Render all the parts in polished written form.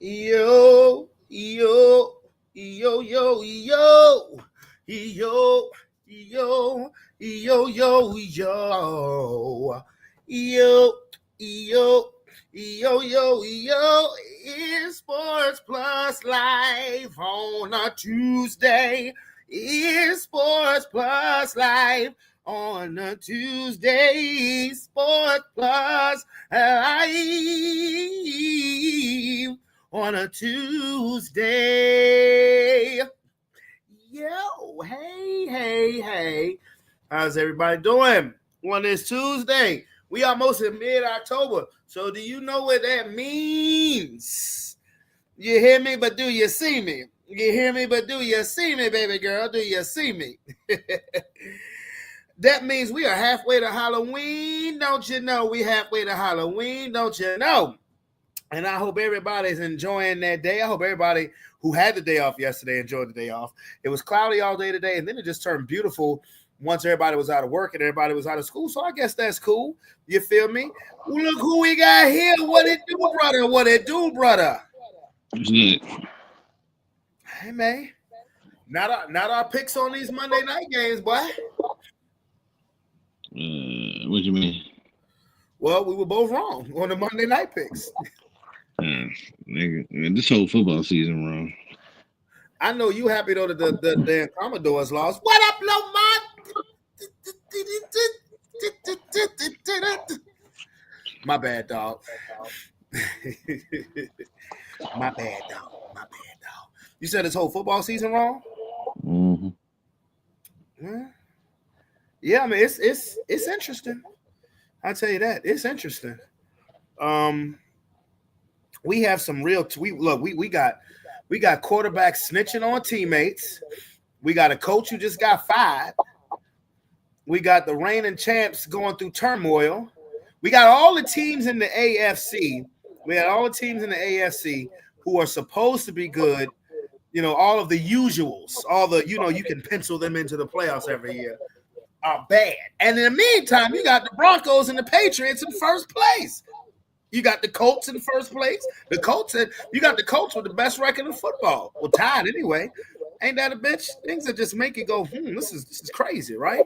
Yo, yo, yo, yo, yo, yo, yo, yo, yo, yo, yo, yo, yo, it's Sports Plus Live on a Tuesday. It's Sports Plus Live on a Tuesday. Sports Plus Live on a Tuesday. Yo, hey. How's everybody doing on this Tuesday? We almost in mid-October. So do you know what that means? You hear me, but do you see me? You hear me, but do you see me, baby girl? Do you see me? That means we are halfway to Halloween. Don't you know? We halfway to Halloween. Don't you know? And I hope everybody's enjoying that day. I hope everybody who had the day off yesterday enjoyed the day off. It was cloudy all day today, and then it just turned beautiful once everybody was out of work and everybody was out of school. So I guess that's cool. You feel me? Look who we got here. What it do, brother? What it do, brother? Hey, man. Not our picks on these Monday night games, boy. What you mean? Well, we were both wrong on the Monday night picks. Nigga, this whole football season wrong. I know you happy though that the Commodores lost. What up, Lomont? My bad, dog. My bad, dog. You said this whole football season wrong? Mm-hmm. Yeah, I mean it's interesting. I'll tell you that. It's interesting. We have some real we got quarterbacks snitching on teammates. We got a coach who just got fired. We got the reigning champs going through turmoil. We got all the teams in the AFC. We had all the teams in the AFC who are supposed to be good. You know, all of the usuals, all the, you can pencil them into the playoffs every year, are bad. And in the meantime, you got the Broncos and the Patriots in first place. You got the Colts in first place. You got the Colts with the best record in football. Well, tied anyway. Ain't that a bitch? Things that just make you go, this is crazy, right?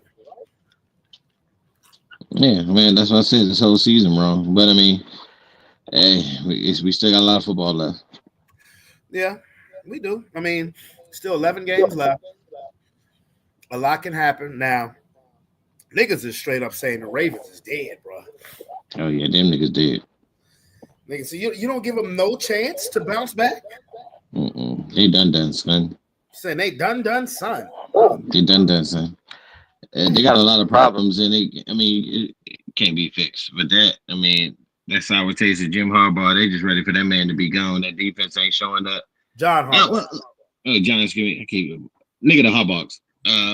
Yeah, man, that's what I said. This whole season wrong. But I mean, hey, we still got a lot of football left. Yeah, we do. I mean, still 11 games left. A lot can happen. Now, niggas is straight up saying the Ravens is dead, bro. Oh, yeah, them niggas dead. Niggas, so you don't give them no chance to bounce back? They done, son. Saying they done, son. They done, son. They got a lot of problems, and it can't be fixed. But that sour taste of Jim Harbaugh, they just ready for that man to be gone. That defense ain't showing up. John Harbaugh. John, excuse me. I keep nigga the Harbaughs. I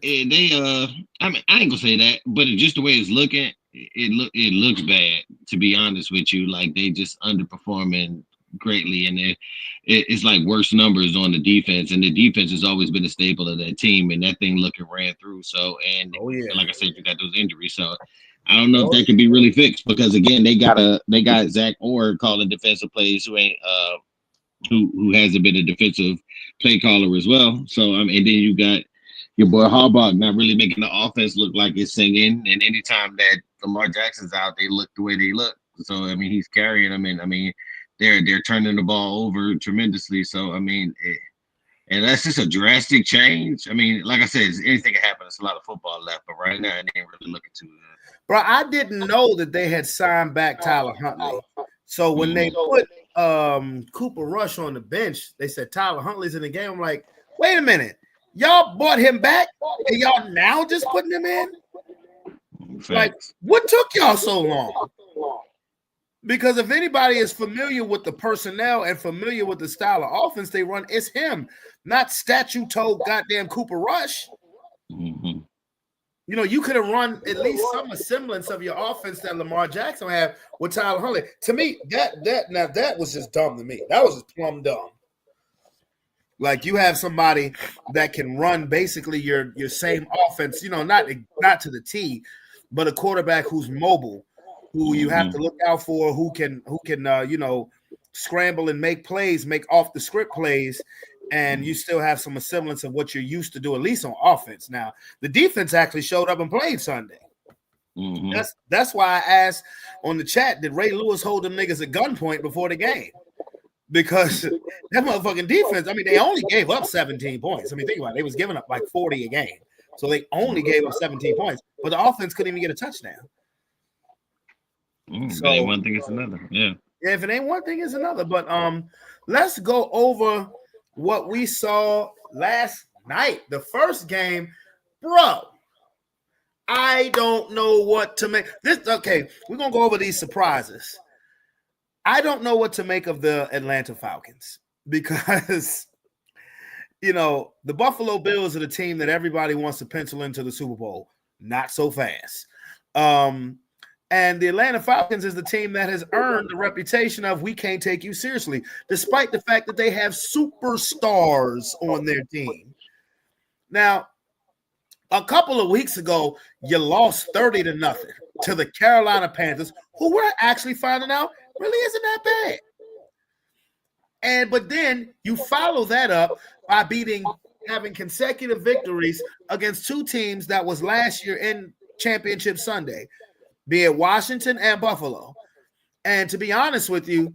ain't gonna say that, but just the way it's looking, it looks bad. To be honest with you, like they just underperforming greatly, and it's like worse numbers on the defense, and the defense has always been a staple of that team, and that thing looking ran through. So, like I said, you got those injuries, so I don't know if that can be really fixed, because again, they got Zach Orr calling defensive plays who ain't who hasn't been a defensive play caller as well. So and then you got your boy Harbaugh not really making the offense look like it's singing, and anytime that Lamar Jackson's out, they look the way they look. So he's carrying them, and they're turning the ball over tremendously. So and that's just a drastic change. Like I said, anything can happen. There's a lot of football left, but right now it ain't really looking too good. Bro, I didn't know that they had signed back Tyler Huntley. So when they put Cooper Rush on the bench, they said Tyler Huntley's in the game. I'm like, wait a minute. Y'all bought him back and y'all now just putting him in? Facts. Like, what took y'all so long? Because if anybody is familiar with the personnel and familiar with the style of offense they run, it's him, not statue-toed goddamn Cooper Rush. Mm-hmm. You could have run at least some semblance of your offense that Lamar Jackson had with Tyler Huntley. To me, that was just dumb to me. That was just plumb dumb. Like, you have somebody that can run basically your same offense, not to the T, but a quarterback who's mobile, who you have to look out for, who can scramble and make plays, make off the script plays, and you still have some semblance of what you're used to do, at least on offense. Now, the defense actually showed up and played Sunday. That's why I asked on the chat, did Ray Lewis hold them niggas at gunpoint before the game? Because that motherfucking defense, I mean, they only gave up 17 points. I mean, think about it. They was giving up like 40 a game. So they only gave up 17 points. But the offense couldn't even get a touchdown. So, ain't one thing, it's another. Yeah, if it ain't one thing, it's another. But let's go over what we saw last night. The first game, bro. I don't know what to make. Okay, we're gonna go over these surprises. I don't know what to make of the Atlanta Falcons because, the Buffalo Bills are the team that everybody wants to pencil into the Super Bowl. Not so fast. And the Atlanta Falcons is the team that has earned the reputation of we can't take you seriously, despite the fact that they have superstars on their team. Now, a couple of weeks ago, you lost 30-0 to the Carolina Panthers, who we're actually finding out really isn't that bad. But then you follow that up by having consecutive victories against two teams that was last year in Championship Sunday, be it Washington and Buffalo. And to be honest with you,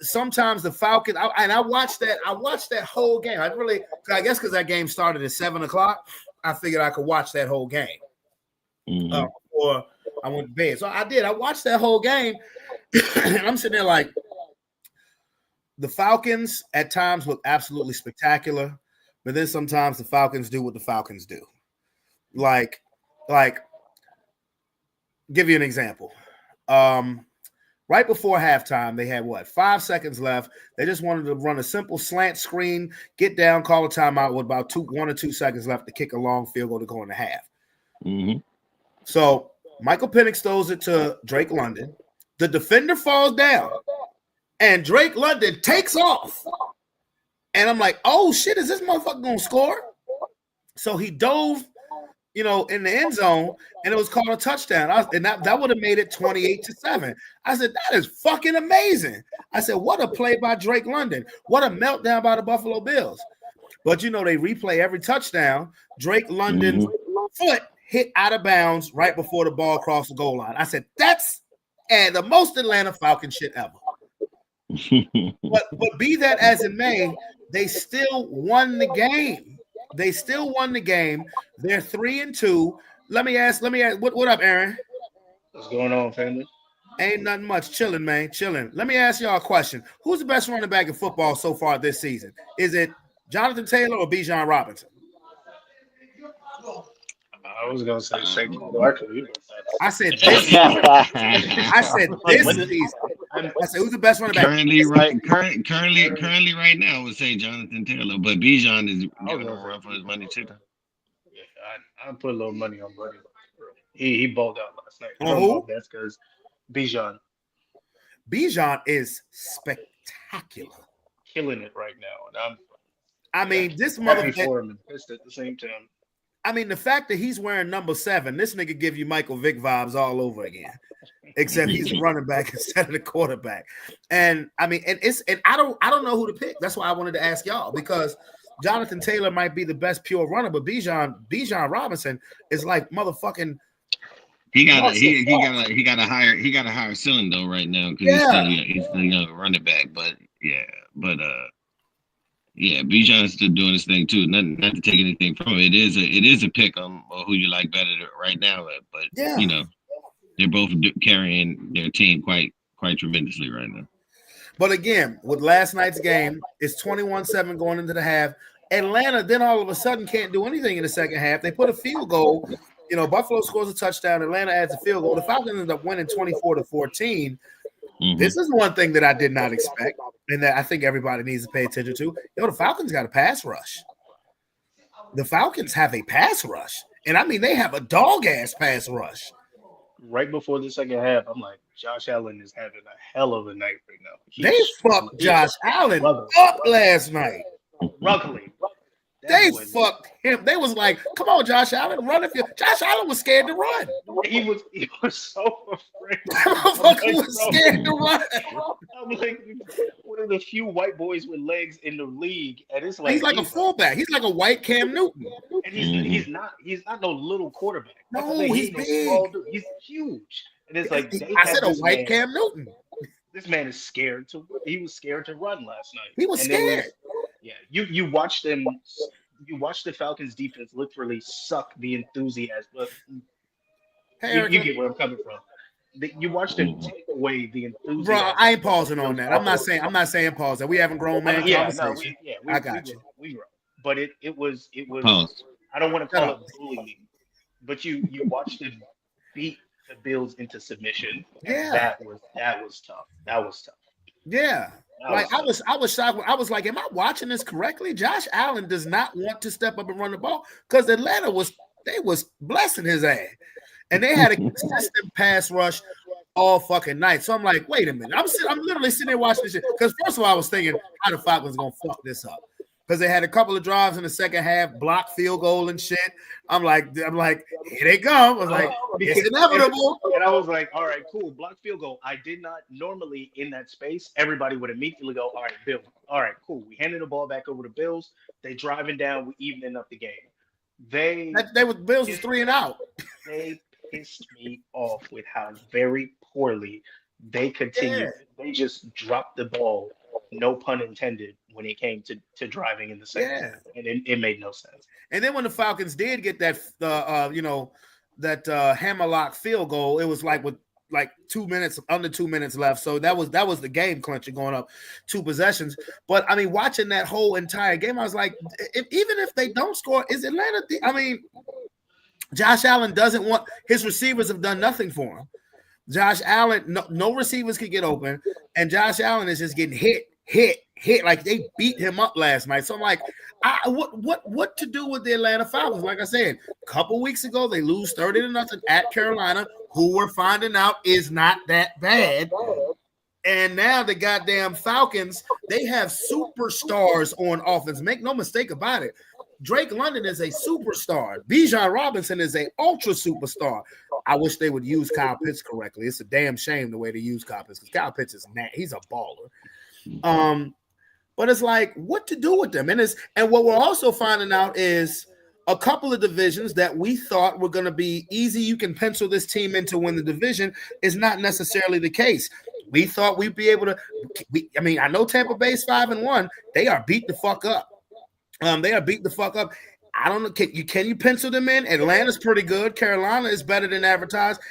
sometimes the Falcons, I watched that whole game. I guess because that game started at 7:00, I figured I could watch that whole game before I went to bed. So I did. I watched that whole game, and I'm sitting there like, the Falcons at times look absolutely spectacular, but then sometimes the Falcons do what the Falcons do. Like, give you an example. Right before halftime, they had 5 seconds left. They just wanted to run a simple slant screen, get down, call a timeout with about 1 or 2 seconds left to kick a long field goal to go in the half. So Michael Penix throws it to Drake London. The defender falls down, and Drake London takes off. And I'm like, oh shit, is this motherfucker gonna score? So he dove, in the end zone, and it was called a touchdown. That would have made it 28-7. I said, that is fucking amazing. I said, what a play by Drake London. What a meltdown by the Buffalo Bills. But they replay every touchdown. Drake London's foot hit out of bounds right before the ball crossed the goal line. I said, that's the most Atlanta Falcon shit ever. but be that as it may, they still won the game. They're 3-2. Let me ask, what up, Aaron? What's going on, family? Ain't nothing much. Chilling, man. Chilling. Let me ask y'all a question. Who's the best running back in football so far this season? Is it Jonathan Taylor or Bijan Robinson? I was gonna say Saquon Barkley. I said this season. I said who's the best running back? Currently right now, I would say Jonathan Taylor, but Bijan is giving a run for his money too. Yeah, I put a little money on Buddy. He balled out last night. Who? That's because Bijan is spectacular, killing it right now, and this motherfucker pissed at the same time. I mean, the fact that he's wearing number 7, this nigga give you Michael Vick vibes all over again, except he's a running back instead of the quarterback. And I mean, and I don't know who to pick. That's why I wanted to ask y'all, because Jonathan Taylor might be the best pure runner, but Bijan Robinson is like motherfucking. He got a higher ceiling though right now because he's still young running back. But Bijan's still doing his thing too. Not to take anything from it. It is a pick on who you like better right now. But they're both carrying their team quite tremendously right now. But again, with last night's game, it's 21-7 going into the half. Atlanta then all of a sudden can't do anything in the second half. They put a field goal. Buffalo scores a touchdown. Atlanta adds a field goal. The Falcons end up winning 24-14. This is one thing that I did not expect, and that I think everybody needs to pay attention to. The Falcons got a pass rush. The Falcons have a pass rush, and I mean they have a dog-ass pass rush. Right before the second half, I'm like, Josh Allen is having a hell of a night right now. They fucked Josh Allen up last night. Luckily. They fucked him. They was like, "Come on, Josh Allen, run if you." Josh Allen was scared to run. He was so afraid. That motherfucker was scared to run. I'm like one of the few white boys with legs in the league, and it's like he's like a fullback. He's like a white Cam Newton. And he's not no little quarterback. No, he's big. He's huge. And it's like I said a white Cam Newton. This man is scared to. He was scared to run last night. He was scared. You watched them. You watched the Falcons defense literally suck the enthusiasm. You get where I'm coming from. You watched them take away the enthusiasm. Bro, I ain't pausing on that. I'm not saying pause that. We haven't grown man conversation. I got you. We grow. But it was. Pause. I don't want to call it bullying, but you watched them beat the Bills into submission. Yeah, that was tough. That was tough. Yeah. I was shocked. I was like, am I watching this correctly? Josh Allen does not want to step up and run the ball because Atlanta was blessing his ass. And they had a consistent pass rush all fucking night. So I'm like, wait a minute. I'm literally sitting there watching this shit. Because first of all, I was thinking, how the Falcons gonna fuck this up? Because they had a couple of drives in the second half, block field goal and shit. I'm like, here they come. I was like, it's inevitable. And I was like, all right, cool, block field goal. I did not normally in that space. Everybody would immediately go, all right, Bill. All right, cool. We handed the ball back over to Bills. They driving down. We evening up the game. Bills was 3 and out. They pissed me off with how very poorly they continued. Yeah. They just dropped the ball. No pun intended when it came to driving in the second half. And it made no sense. And then when the Falcons did get that hammerlock field goal, it was like with like 2 minutes, under 2 minutes left. So that was the game clincher going up 2 possessions. But I mean, watching that whole entire game, I was like, even if they don't score, is Atlanta? Josh Allen doesn't want his receivers have done nothing for him. Josh Allen, no receivers could get open, and Josh Allen is just getting hit like they beat him up last night. So I'm like, what to do with the Atlanta Falcons? Like I said, a couple weeks ago they lose 30-0 at Carolina, who we're finding out is not that bad. And now the goddamn Falcons, they have superstars on offense. Make no mistake about it. Drake London is a superstar. Bijan Robinson is an ultra superstar. I wish they would use Kyle Pitts correctly. It's a damn shame the way they use Kyle Pitts, because Kyle Pitts is he's a baller. But it's like, what to do with them? And what we're also finding out is a couple of divisions that we thought were going to be easy. You can pencil this team in to win the division is not necessarily the case. We thought we'd be able to. I know Tampa Bay's 5-1. They are beat the fuck up. They are beat the fuck up. I don't know. Can you pencil them in? Atlanta's pretty good. Carolina is better than advertised.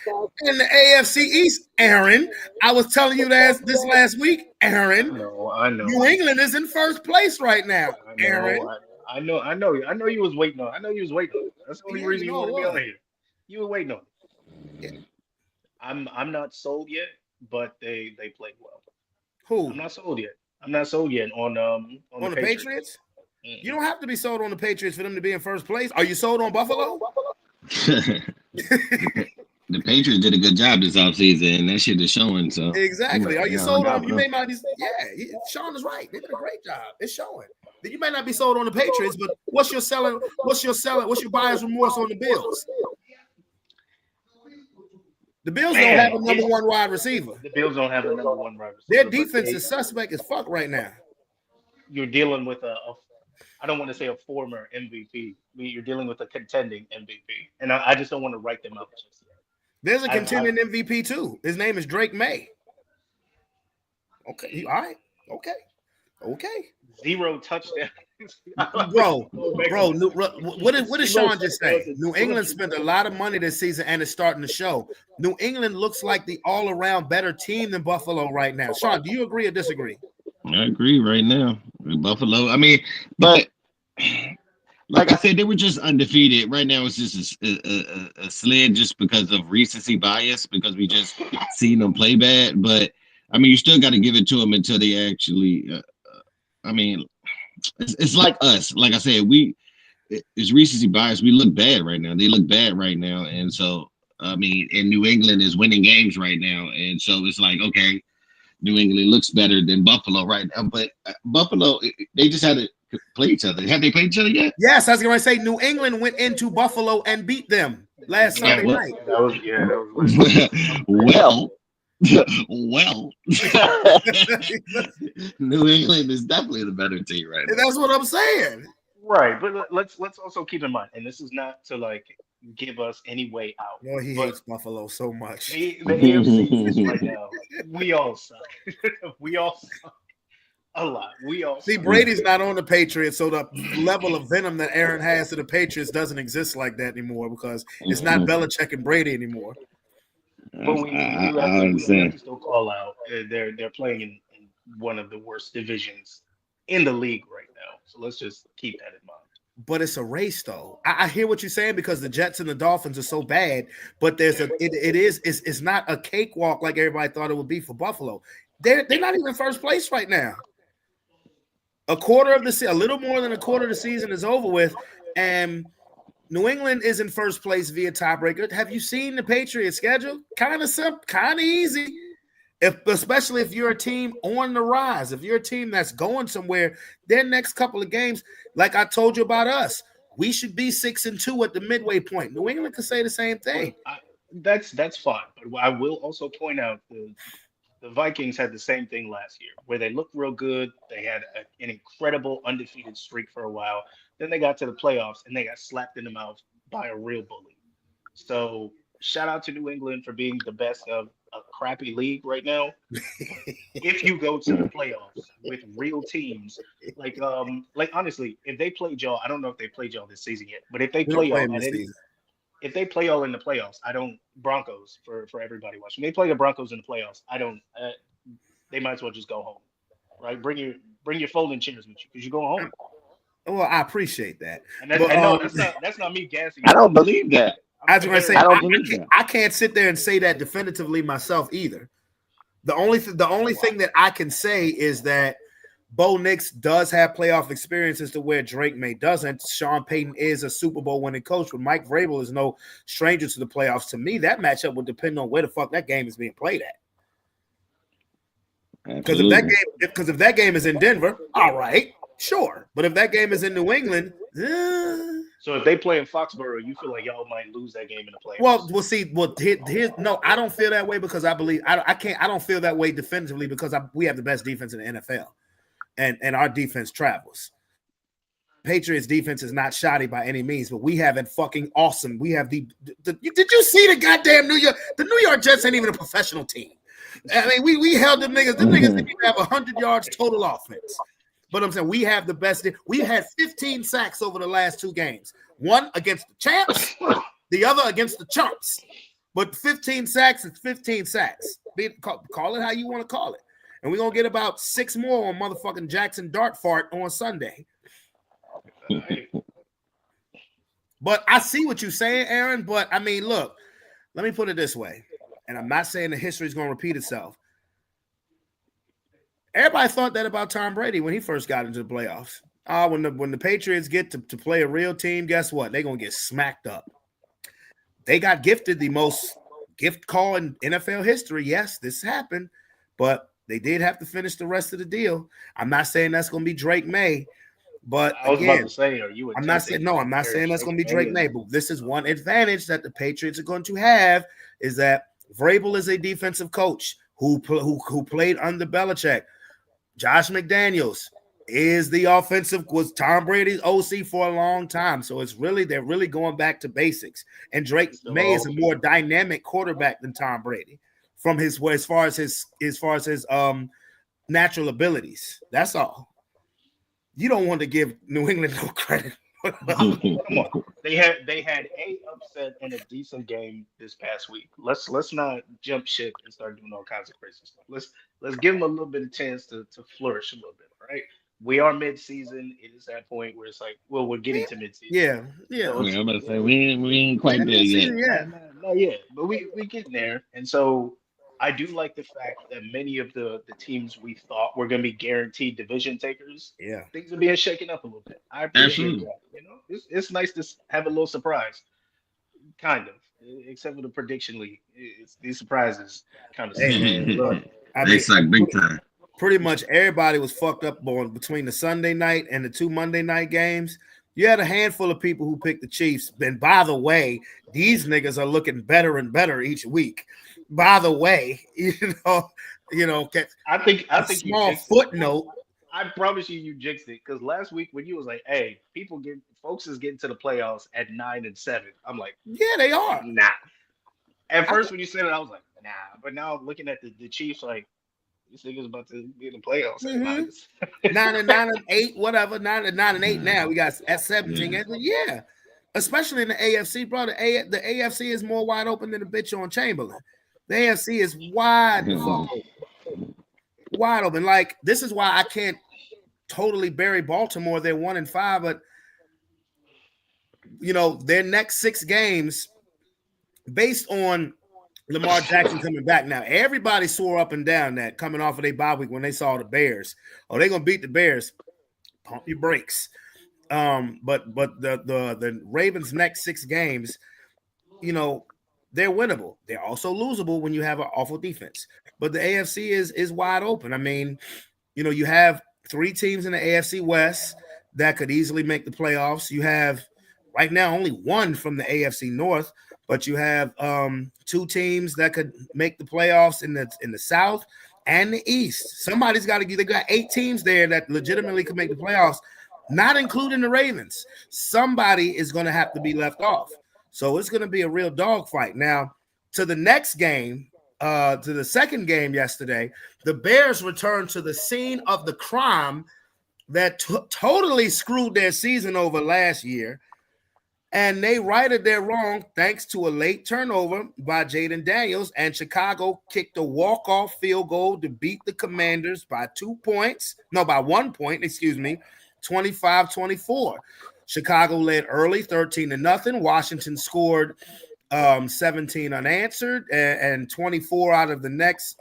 In the AFC East, Aaron, I was telling you this last week, Aaron. I know. New England is in first place right now, Aaron. I know you was waiting on. I know you was waiting on. That's the only reason you want to be on here. You were waiting on. Yeah. I'm not sold yet, but they played well. Who? I'm not sold yet on the Patriots. You don't have to be sold on the Patriots for them to be in first place. Are you sold on Buffalo? The Patriots did a good job this offseason, and that shit is showing. So exactly. Are you sold on? You may not be. Yeah, Sean is right. They did a great job. It's showing. You may not be sold on the Patriots, but what's your buyer's remorse on the Bills? The Bills don't have a number one wide receiver. The Bills don't have a number one wide receiver. Their defense is suspect as fuck right now. You're dealing with I don't want to say a former MVP. You're dealing with a contending MVP. And I just don't want to write them out just yet. There's a contending MVP too. His name is Drake May. Okay. All right. Okay. 0 touchdowns. Bro, what did Sean just say? New England spent a lot of money this season and it's starting to show. New England looks like the all-around better team than Buffalo right now. Sean, do you agree or disagree? I agree right now. Buffalo. But like I said, they were just undefeated. Right now, it's just a slid just because of recency bias, because we just seen them play bad. But you still got to give it to them until they actually. It's like us. Like I said, it's recency bias. We look bad right now. They look bad right now, and so and New England is winning games right now, and so it's like, okay, New England looks better than Buffalo right now, but Buffalo, they just had to play each other. Have they played each other yet? Yes, I was going to say New England went into Buffalo and beat them last Sunday night. That was well, New England is definitely the better team right now. That's what I'm saying. Right, but let's also keep in mind, and this is not to like give us any way out. No, he hates Buffalo so much. The AFC right now, we all suck. We all suck a lot. We all see. Suck. Brady's not on the Patriots, so the level of venom that Aaron has to the Patriots doesn't exist like that anymore because it's not Belichick and Brady anymore. But we have to still call out. They're playing in one of the worst divisions in the league right now. So let's just keep that in mind. But it's a race, though. I hear what you're saying because the Jets and the Dolphins are so bad. But it's not a cakewalk like everybody thought it would be for Buffalo. They're not even first place right now. A little more than a quarter of the season is over with, and New England is in first place via tiebreaker. Have you seen the Patriots schedule? Kind of simple, kind of easy. Especially if you're a team on the rise, if you're a team that's going somewhere, their next couple of games, like I told you about us, we should be 6-2 at the midway point. New England could say the same thing. That's fine, but I will also point out the Vikings had the same thing last year, where they looked real good. They had an incredible undefeated streak for a while. Then they got to the playoffs and they got slapped in the mouth by a real bully. So shout out to New England for being the best of a crappy league right now. If you go to the playoffs with real teams, like honestly, if they played y'all, I don't know if they played y'all this season yet, but if they play y'all if they play y'all in the playoffs, Broncos for everybody watching. They play the Broncos in the playoffs. They might as well just go home, right? Bring your folding chairs with you because you're going home. Well, I appreciate that. And that's not me gassing. I don't believe that. I was going to say I can't sit there and say that definitively myself either. The only thing that I can say is that Bo Nix does have playoff experiences to where Drake May doesn't. Sean Payton is a Super Bowl winning coach, but Mike Vrabel is no stranger to the playoffs. To me, that matchup would depend on where the fuck that game is being played at. Because if that game is in Denver, all right, sure. But if that game is in New England, so if they play in Foxborough, you feel like y'all might lose that game in the playoffs. We'll see. Well, no, I don't feel that way because I believe I don't feel that way definitively because we have the best defense in the NFL, and our defense travels. Patriots defense is not shoddy by any means, but we have it fucking awesome. We have did you see the goddamn New York Jets ain't even a professional team. I mean, we held them niggas. The niggas didn't even have 100 yards total offense. But I'm saying we have the best. We had 15 sacks over the last 2 games. One against the champs, the other against the chumps. But 15 sacks is 15 sacks. Call it how you want to call it. And we're going to get about 6 more on motherfucking Jackson Dart Fart on Sunday. But I see what you're saying, Aaron. But, I mean, look, let me put it this way. And I'm not saying the history is going to repeat itself. Everybody thought that about Tom Brady when he first got into the playoffs. When the Patriots get to play a real team, guess what? They're going to get smacked up. They got gifted the most gift call in NFL history. Yes, this happened, but they did have to finish the rest of the deal. I'm not saying that's going to be Drake May, but I was about to say, are you? I'm not saying that's going to be Drake May, but this is one advantage that the Patriots are going to have is that Vrabel is a defensive coach who played under Belichick. Josh McDaniels was Tom Brady's OC for a long time. So they're really going back to basics. And Drake May is a more dynamic quarterback than Tom Brady as far as his natural abilities. That's all. You don't want to give New England no credit. Come on. They had a upset and a decent game this past week. Let's not jump ship and start doing all kinds of crazy stuff. Let's give them a little bit of chance to flourish a little bit, right? We are mid-season. It is that point where it's like, well, we're getting to mid-season. Yeah. So I'm about to say we ain't quite there yet. Yeah. Not yet, but we getting there. And so I do like the fact that many of the teams we thought were going to be guaranteed division takers, things are being shaken up a little bit. I appreciate that. You know, it's nice to have a little surprise, kind of, except for the prediction league. These surprises kind of. They suck big time. pretty much everybody was fucked up on between the Sunday night and the 2 Monday night games. You had a handful of people who picked the Chiefs. And by the way, these niggas are looking better and better each week. By the way, I think small footnote. I promise you jinxed it because last week when you was like, "Hey, folks is getting to the playoffs at 9-7," I'm like, yeah, they are. Nah. At first, when you said it, I was like, nah. But now I'm looking at the Chiefs, like, this nigga's about to get in the playoffs. Mm-hmm. 9-8, whatever. 9-8 now. We got at 17. Yeah. Especially in the AFC, bro. The AFC is more wide open than the bitch on Chamberlain. The AFC is wide open. Wide open. Like, this is why I can't totally bury Baltimore. They're 1-5, but their next 6 games, based on Lamar Jackson coming back now, everybody swore up and down that coming off of their bye week when they saw the Bears. Oh, they're gonna beat the Bears. Pump your brakes. But the Ravens' next 6 games, they're winnable. They're also losable when you have an awful defense. But the AFC is wide open. I mean, you have 3 teams in the AFC West that could easily make the playoffs. You have right now only 1 from the AFC North, but you have 2 teams that could make the playoffs in the South and the East. Somebody's got to. They got 8 teams there that legitimately could make the playoffs, not including the Ravens. Somebody is going to have to be left off. So it's going to be a real dogfight. Now, to the next game, to the second game yesterday, the Bears returned to the scene of the crime that totally screwed their season over last year. And they righted their wrong thanks to a late turnover by Jaden Daniels, and Chicago kicked a walk-off field goal to beat the Commanders by 1 point, 25-24. Chicago led early, 13-0. Washington scored 17 unanswered and 24 out of the next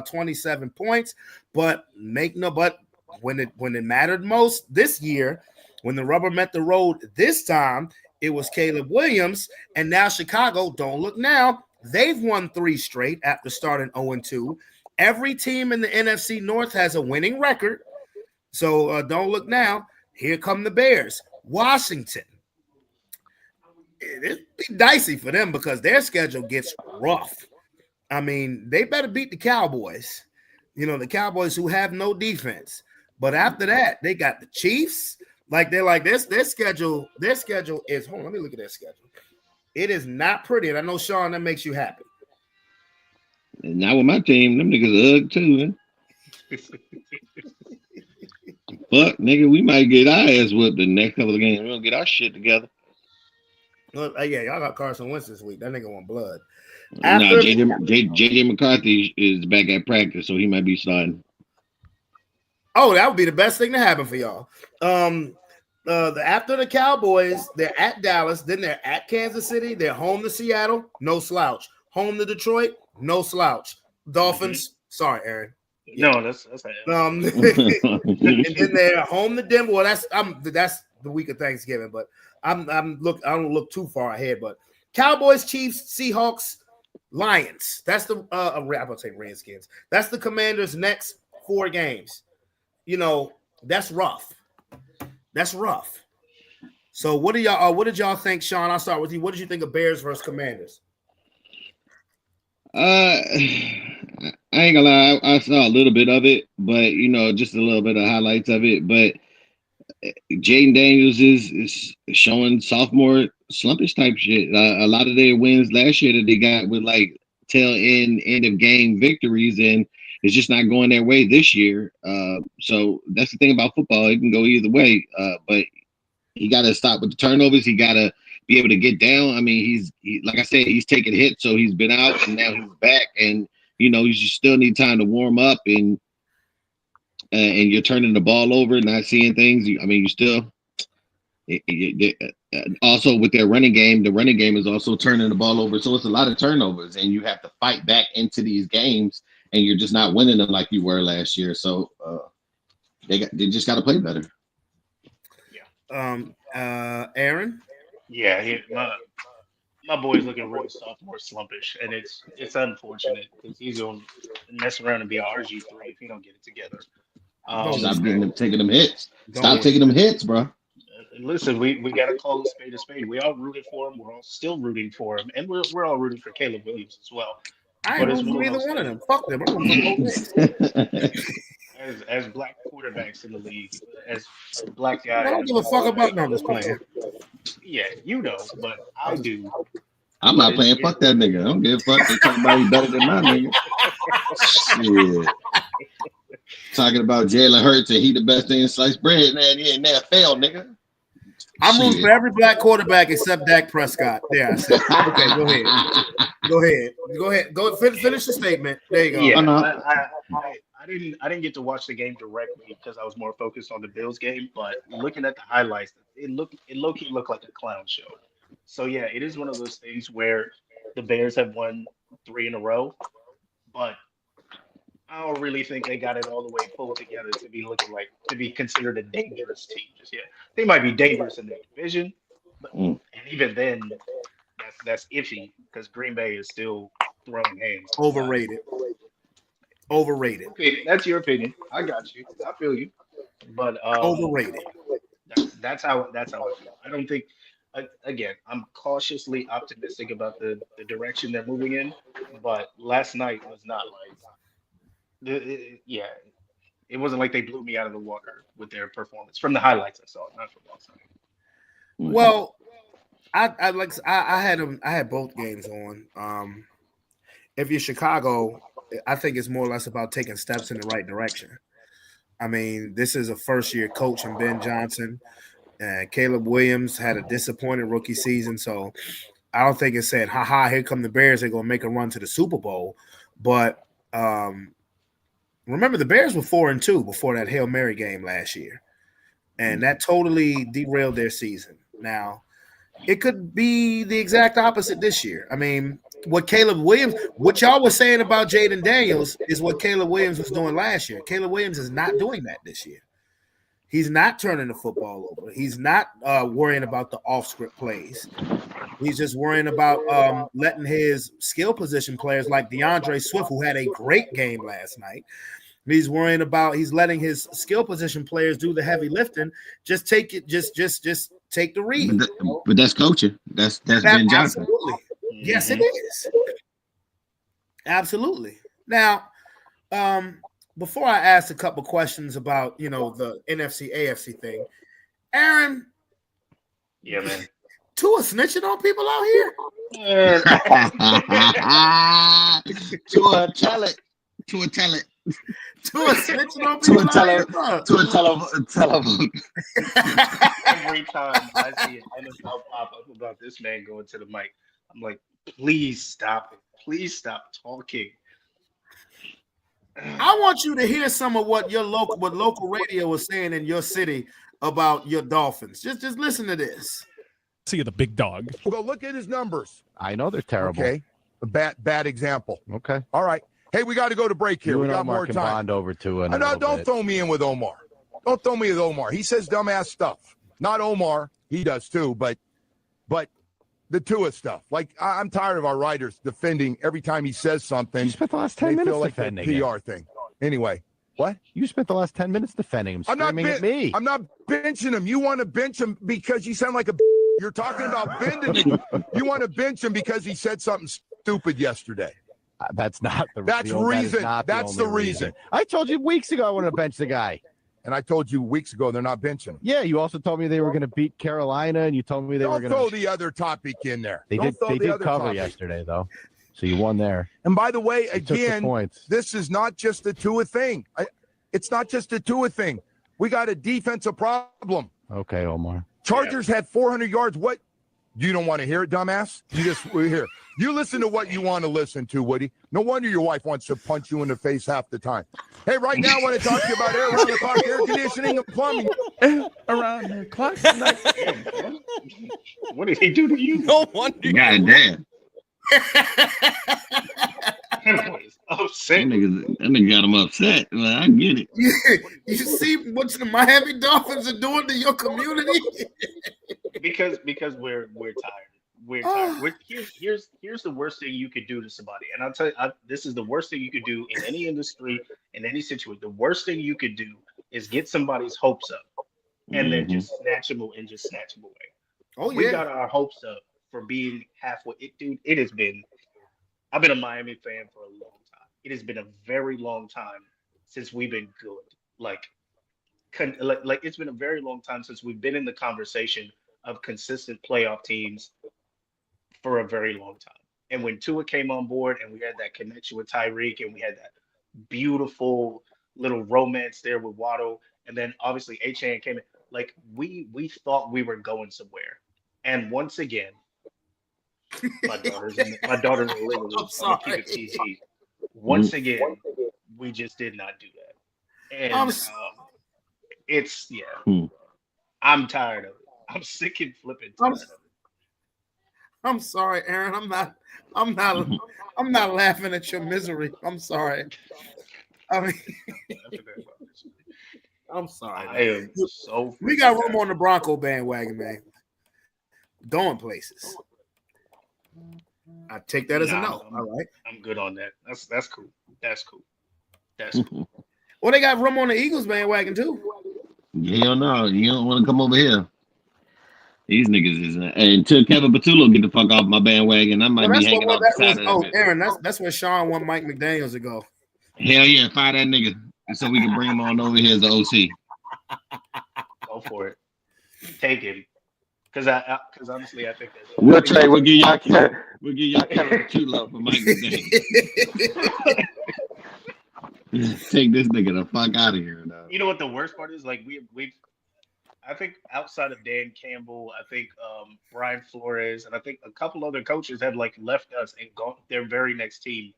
27 points. But when it mattered most this year, when the rubber met the road this time, it was Caleb Williams. And now Chicago, don't look now, they've won 3 straight after starting 0-2. Every team in the NFC North has a winning record. So don't look now. Here come the Bears. Washington. It'd be dicey for them because their schedule gets rough. I mean, they better beat the Cowboys. The Cowboys who have no defense. But after that, they got the Chiefs. Like they're like this. Their schedule is. Hold on, let me look at their schedule. It is not pretty, and I know Sean, that makes you happy. Not with my team. Them niggas ugly too, man. Fuck, nigga, we might get our ass whipped the next couple of games. We're gonna get our shit together. Well, yeah, y'all got Carson Wentz this week. That nigga want blood. JJ McCarthy is back at practice, so he might be starting. Oh, that would be the best thing to happen for y'all. After the Cowboys, they're at Dallas, then they're at Kansas City, they're home to Seattle, no slouch. Home to Detroit, no slouch. Dolphins, sorry, Aaron. Yeah. No, that's and then they're home to Denver. Well, that's the week of Thanksgiving, but I don't look too far ahead. But Cowboys, Chiefs, Seahawks, Lions. That's the I'm gonna say Redskins. That's the Commanders' next 4 games. That's rough. That's rough. So what did y'all think, Sean? I'll start with you. What did you think of Bears versus Commanders? I ain't gonna lie, I saw a little bit of it, but just a little bit of highlights of it. But Jaden Daniels is showing sophomore slumpish type shit. A lot of their wins last year that they got with like tail end of game victories, and it's just not going their way this year. So that's the thing about football; it can go either way. But he got to stop with the turnovers. He got to be able to get down. I mean, he's like I said, he's taking hits, so he's been out and now he's back, and you just still need time to warm up, and you're turning the ball over, not seeing things. I mean, you still also with their running game, the running game is also turning the ball over, so it's a lot of turnovers, and you have to fight back into these games, and you're just not winning them like you were last year. So they just got to play better. Aaron. Yeah, my boy's looking real sophomore slumpish, and it's unfortunate because he's gonna mess around and be a RG3 if he don't get it together. Stop taking them hits. Don't Stop worry. taking them hits, bro. Listen, we got to call a spade a spade. We all rooted for him. We're all still rooting for him, and we're all rooting for Caleb Williams as well. I ain't But it's rooting for one of either those one of things. them. Fuck them. I'm rooting for both. As black quarterbacks in the league, as black I guys. don't give a fuck about no, I'm just playing. Yeah, you know, but I do. I'm not playing. Fuck that nigga. I don't give a fuck. They talking about he's better than my nigga. Shit. Talking about Jalen Hurts and he the best thing in sliced bread. Man, he ain't never failed, nigga. I'm rooting for every black quarterback except Dak Prescott. There, I said. Okay, go ahead. Go ahead. Go finish the statement. There you go. Yeah, no. I didn't get to watch the game directly because I was more focused on the Bills game. But looking at the highlights, it low-key looked like a clown show. So yeah, it is one of those things where the Bears have won 3 in a row, but I don't really think they got it all the way pulled together to be considered a dangerous team just yet. They might be dangerous in their division, but and even then, that's iffy because Green Bay is still throwing hands. Overrated. Okay, that's your opinion. I got you. I feel you. But Overrated. that's how I feel. I don't think. Again, I'm cautiously optimistic about the direction they're moving in, but last night was not like. It wasn't like they blew me out of the water with their performance from the highlights I saw, not from last night. Well, I had both games on. If you're Chicago, I think it's more or less about taking steps in the right direction. I mean, this is a first-year coach in Ben Johnson, and Caleb Williams had a disappointing rookie season, so I don't think it said, "Ha, here come the Bears. They're gonna make a run to the Super Bowl." But remember, the Bears were 4-2 before that Hail Mary game last year, and that totally derailed their season. Now, it could be the exact opposite this year. I mean, what y'all were saying about Jaden Daniels is what Caleb Williams was doing last year. Caleb Williams is not doing that this year. He's not turning the football over. He's not worrying about the off-script plays. He's just worrying about letting his skill position players like DeAndre Swift, who had a great game last night, he's letting his skill position players do the heavy lifting. Just take it, just take the read. But that's coaching. That's Ben Johnson. Absolutely. Yes, it is. Absolutely. Now, before I ask a couple questions about, the NFC, AFC thing, Aaron. Yeah, man. Tua snitching on people out here? Tua, tell it. Tua snitching on people tell him. Every time I see an NFL pop up about this man going to the mic, I'm like, please stop it. Please stop talking. I want you to hear some of what local radio was saying in your city about your Dolphins. Just listen to this. See the big dog. Go look at his numbers. I know they're terrible. Okay, a bad example. Okay. All right. Hey, we got to go to break here. You We and got Omar more can time. bond over to it. Don't throw me in with Omar. Don't throw me with Omar. He says dumbass stuff. Not Omar. He does too. But the Tua stuff. Like I'm tired of our writers defending every time he says something. You spent the last 10 they minutes feel like defending a him. PR thing. Anyway, what? You spent the last 10 minutes defending him, screaming at me. I'm not benching him. You want to bench him because you sound like a. You're talking about bending him. You want to bench him because he said something stupid yesterday. That's not the That's reason. reason. That That's the reason. I told you weeks ago I want to bench the guy. And I told you weeks ago they're not benching him. Yeah, you also told me they were going to beat Carolina, and you told me they were going to. Don't throw the other topic in there. They Don't did. throw They the did other cover topic. yesterday, though, so you won there. And by the way, You took the again, points. this is not just a Tua thing. It's not just a Tua thing. We got a defensive problem. Okay, Omar. Chargers had 400 yards. What? You don't want to hear it, dumbass? We're here. You listen to what you want to listen to, Woody. No wonder your wife wants to punch you in the face half the time. Hey, right now I want to talk to you about air around the clock, air conditioning, and plumbing. Around the clock. What did he do to you? No wonder. God damn. Upset. That nigga got him upset. Well, I get it. You see what the Miami Dolphins are doing to your community? because we're tired. We're tired. Here's the worst thing you could do to somebody, and I'll tell you, this is the worst thing you could do in any industry, in any situation. The worst thing you could do is get somebody's hopes up and then just snatch them away. Oh We yeah. got our hopes up for being halfway. Dude, it has been. I've been a Miami fan for a long time. It has been a very long time since we've been good. Like it's been a very long time since we've been in the conversation of consistent playoff teams for a very long time. And when Tua came on board and we had that connection with Tyreek and we had that beautiful little romance there with Waddle, and then obviously Achane came in, like we thought we were going somewhere. And once again, my daughter's literally I'm sorry. keep it PG. Once again, we just did not do that. And it's I'm tired of it. I'm sick and flipping tired of it. I'm sorry, Aaron. I'm not laughing at your misery. I'm sorry. I mean, I'm sorry. I am so. We got room on the Bronco bandwagon, man. Going places. I take that as a no. All right. I'm good on that. That's cool. That's cool. Well, they got room on the Eagles bandwagon too. Hell no, you don't want to come over here. These niggas is until Kevin Patullo get the fuck off my bandwagon. I might be hanging off the side of it. Aaron, that's where Sean want Mike McDaniels to go. Hell yeah, fire that nigga so we can bring him on over here as the OC. Go for it. Take him. Because honestly, I think that we'll trade. We'll give y'all Kevin Patullo for Mike McDaniels. Take this nigga the fuck out of here. Now. You know what the worst part is? Like we've I think outside of Dan Campbell, I think Brian Flores, and I think a couple other coaches have like left us and gone their very next team.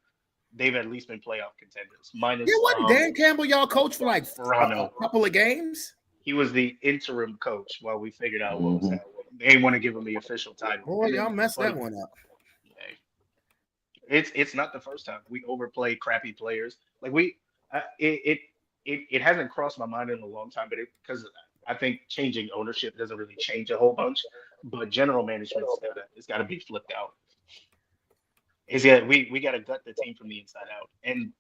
They've at least been playoff contenders. Minus wasn't Dan Campbell y'all coach for like a couple of games? He was the interim coach while we figured out what was happening. They didn't want to give him the official title. Boy, y'all messed that one up. It's not the first time we overplay crappy players. Like it hasn't crossed my mind in a long time, but because I think changing ownership doesn't really change a whole bunch. But general management it's got to be flipped out. We got to gut the team from the inside out. And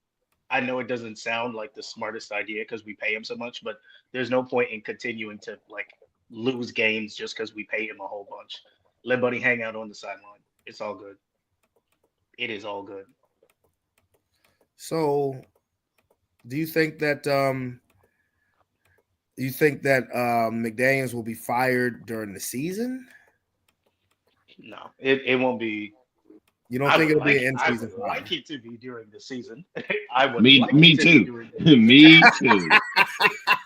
I know it doesn't sound like the smartest idea because we pay him so much, but there's no point in continuing to like lose games just because we pay him a whole bunch. Let Buddy hang out on the sideline. It's all good. It is all good. So, do you think that McDaniels will be fired during the season? No, it won't be. You don't think it'll be an in-season fire? I would like it to be during the season. I would. Me too. Me too.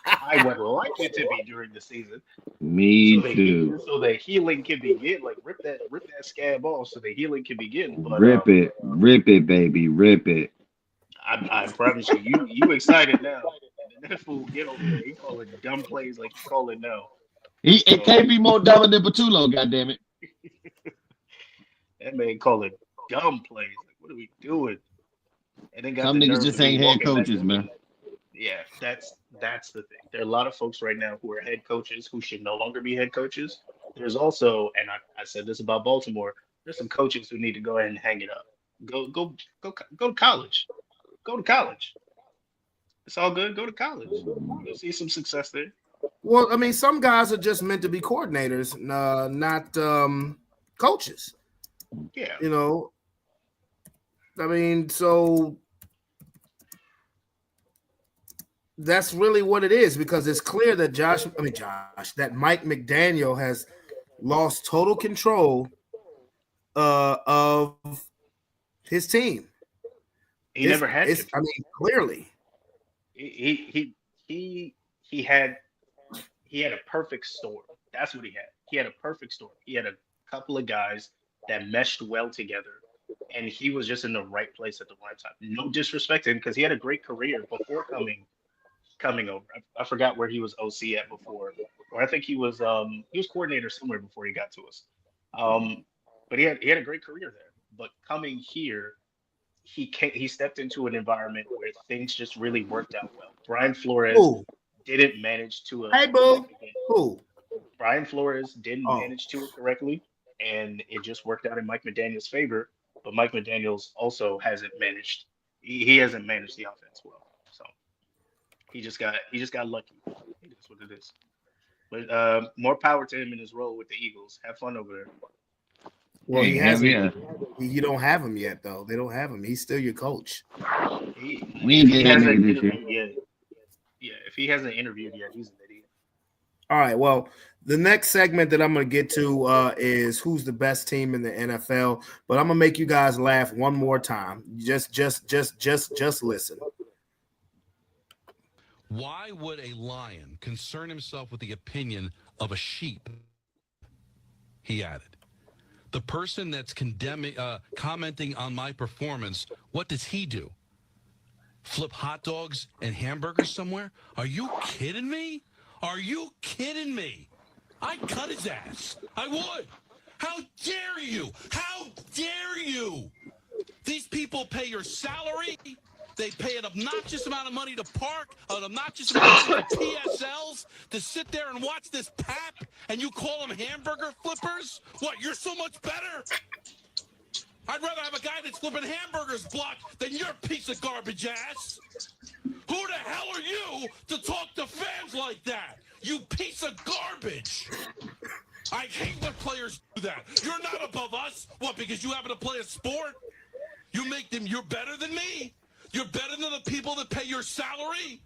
I would like it to be during the season. Me too. So the healing can begin. Like rip that scab off, so the healing can begin. But, rip it, baby, rip it. I promise you, you excited now. That fool get over there. He call it dumb plays like you call it now. It can't be more dumb than Patullo, goddammit. That man call it dumb plays. Like, what are we doing? And then some niggas just ain't head coaches, man. Yeah, that's the thing. There are a lot of folks right now who are head coaches who should no longer be head coaches. There's also, and I said this about Baltimore, there's some coaches who need to go ahead and hang it up. Go to college. Go to college. It's all good. Go to college. You'll see some success there. Well, I mean, some guys are just meant to be coordinators, not coaches. Yeah. You know, I mean, so that's really what it is, because it's clear that that Mike McDaniel has lost total control of his team. He never had. I mean, clearly, he had a perfect storm. That's what he had. He had a perfect storm. He had a couple of guys that meshed well together, and he was just in the right place at the right time. No disrespect to him, because he had a great career before coming over. I forgot where he was OC at before, or I think he was coordinator somewhere before he got to us. But he had a great career there. But coming here, he stepped into an environment where things just really worked out well. Brian Flores didn't manage to. Hey, boo. Who? Brian Flores didn't manage to it correctly, and it just worked out in Mike McDaniel's favor. But Mike McDaniel's also hasn't managed. He hasn't managed the offense well. So he just got lucky. It is what it is. But more power to him in his role with the Eagles. Have fun over there. Well, he Yeah, hasn't. yeah. You don't have him yet, though. They don't have him. He's still your coach. He We ain't he getting that hasn't nigga this year. interviewed yet. Yeah, if he hasn't interviewed yet, he's an idiot. All right. Well, the next segment that I'm going to get to is who's the best team in the NFL. But I'm going to make you guys laugh one more time. Just listen. Why would a lion concern himself with the opinion of a sheep? He added. The person that's commenting on my performance, what does he do? Flip hot dogs and hamburgers somewhere? Are you kidding me? Are you kidding me? I'd cut his ass. I would. How dare you? How dare you? These people pay your salary. They pay an obnoxious amount of money to park, an obnoxious amount of money to PSLs, to sit there and watch this pap, and you call them hamburger flippers? What, you're so much better? I'd rather have a guy that's flipping hamburgers blocked than your piece of garbage ass. Who the hell are you to talk to fans like that? You piece of garbage. I hate when players do that. You're not above us. What, because you happen to play a sport? You make them, you're better than me? You're better than the people that pay your salary?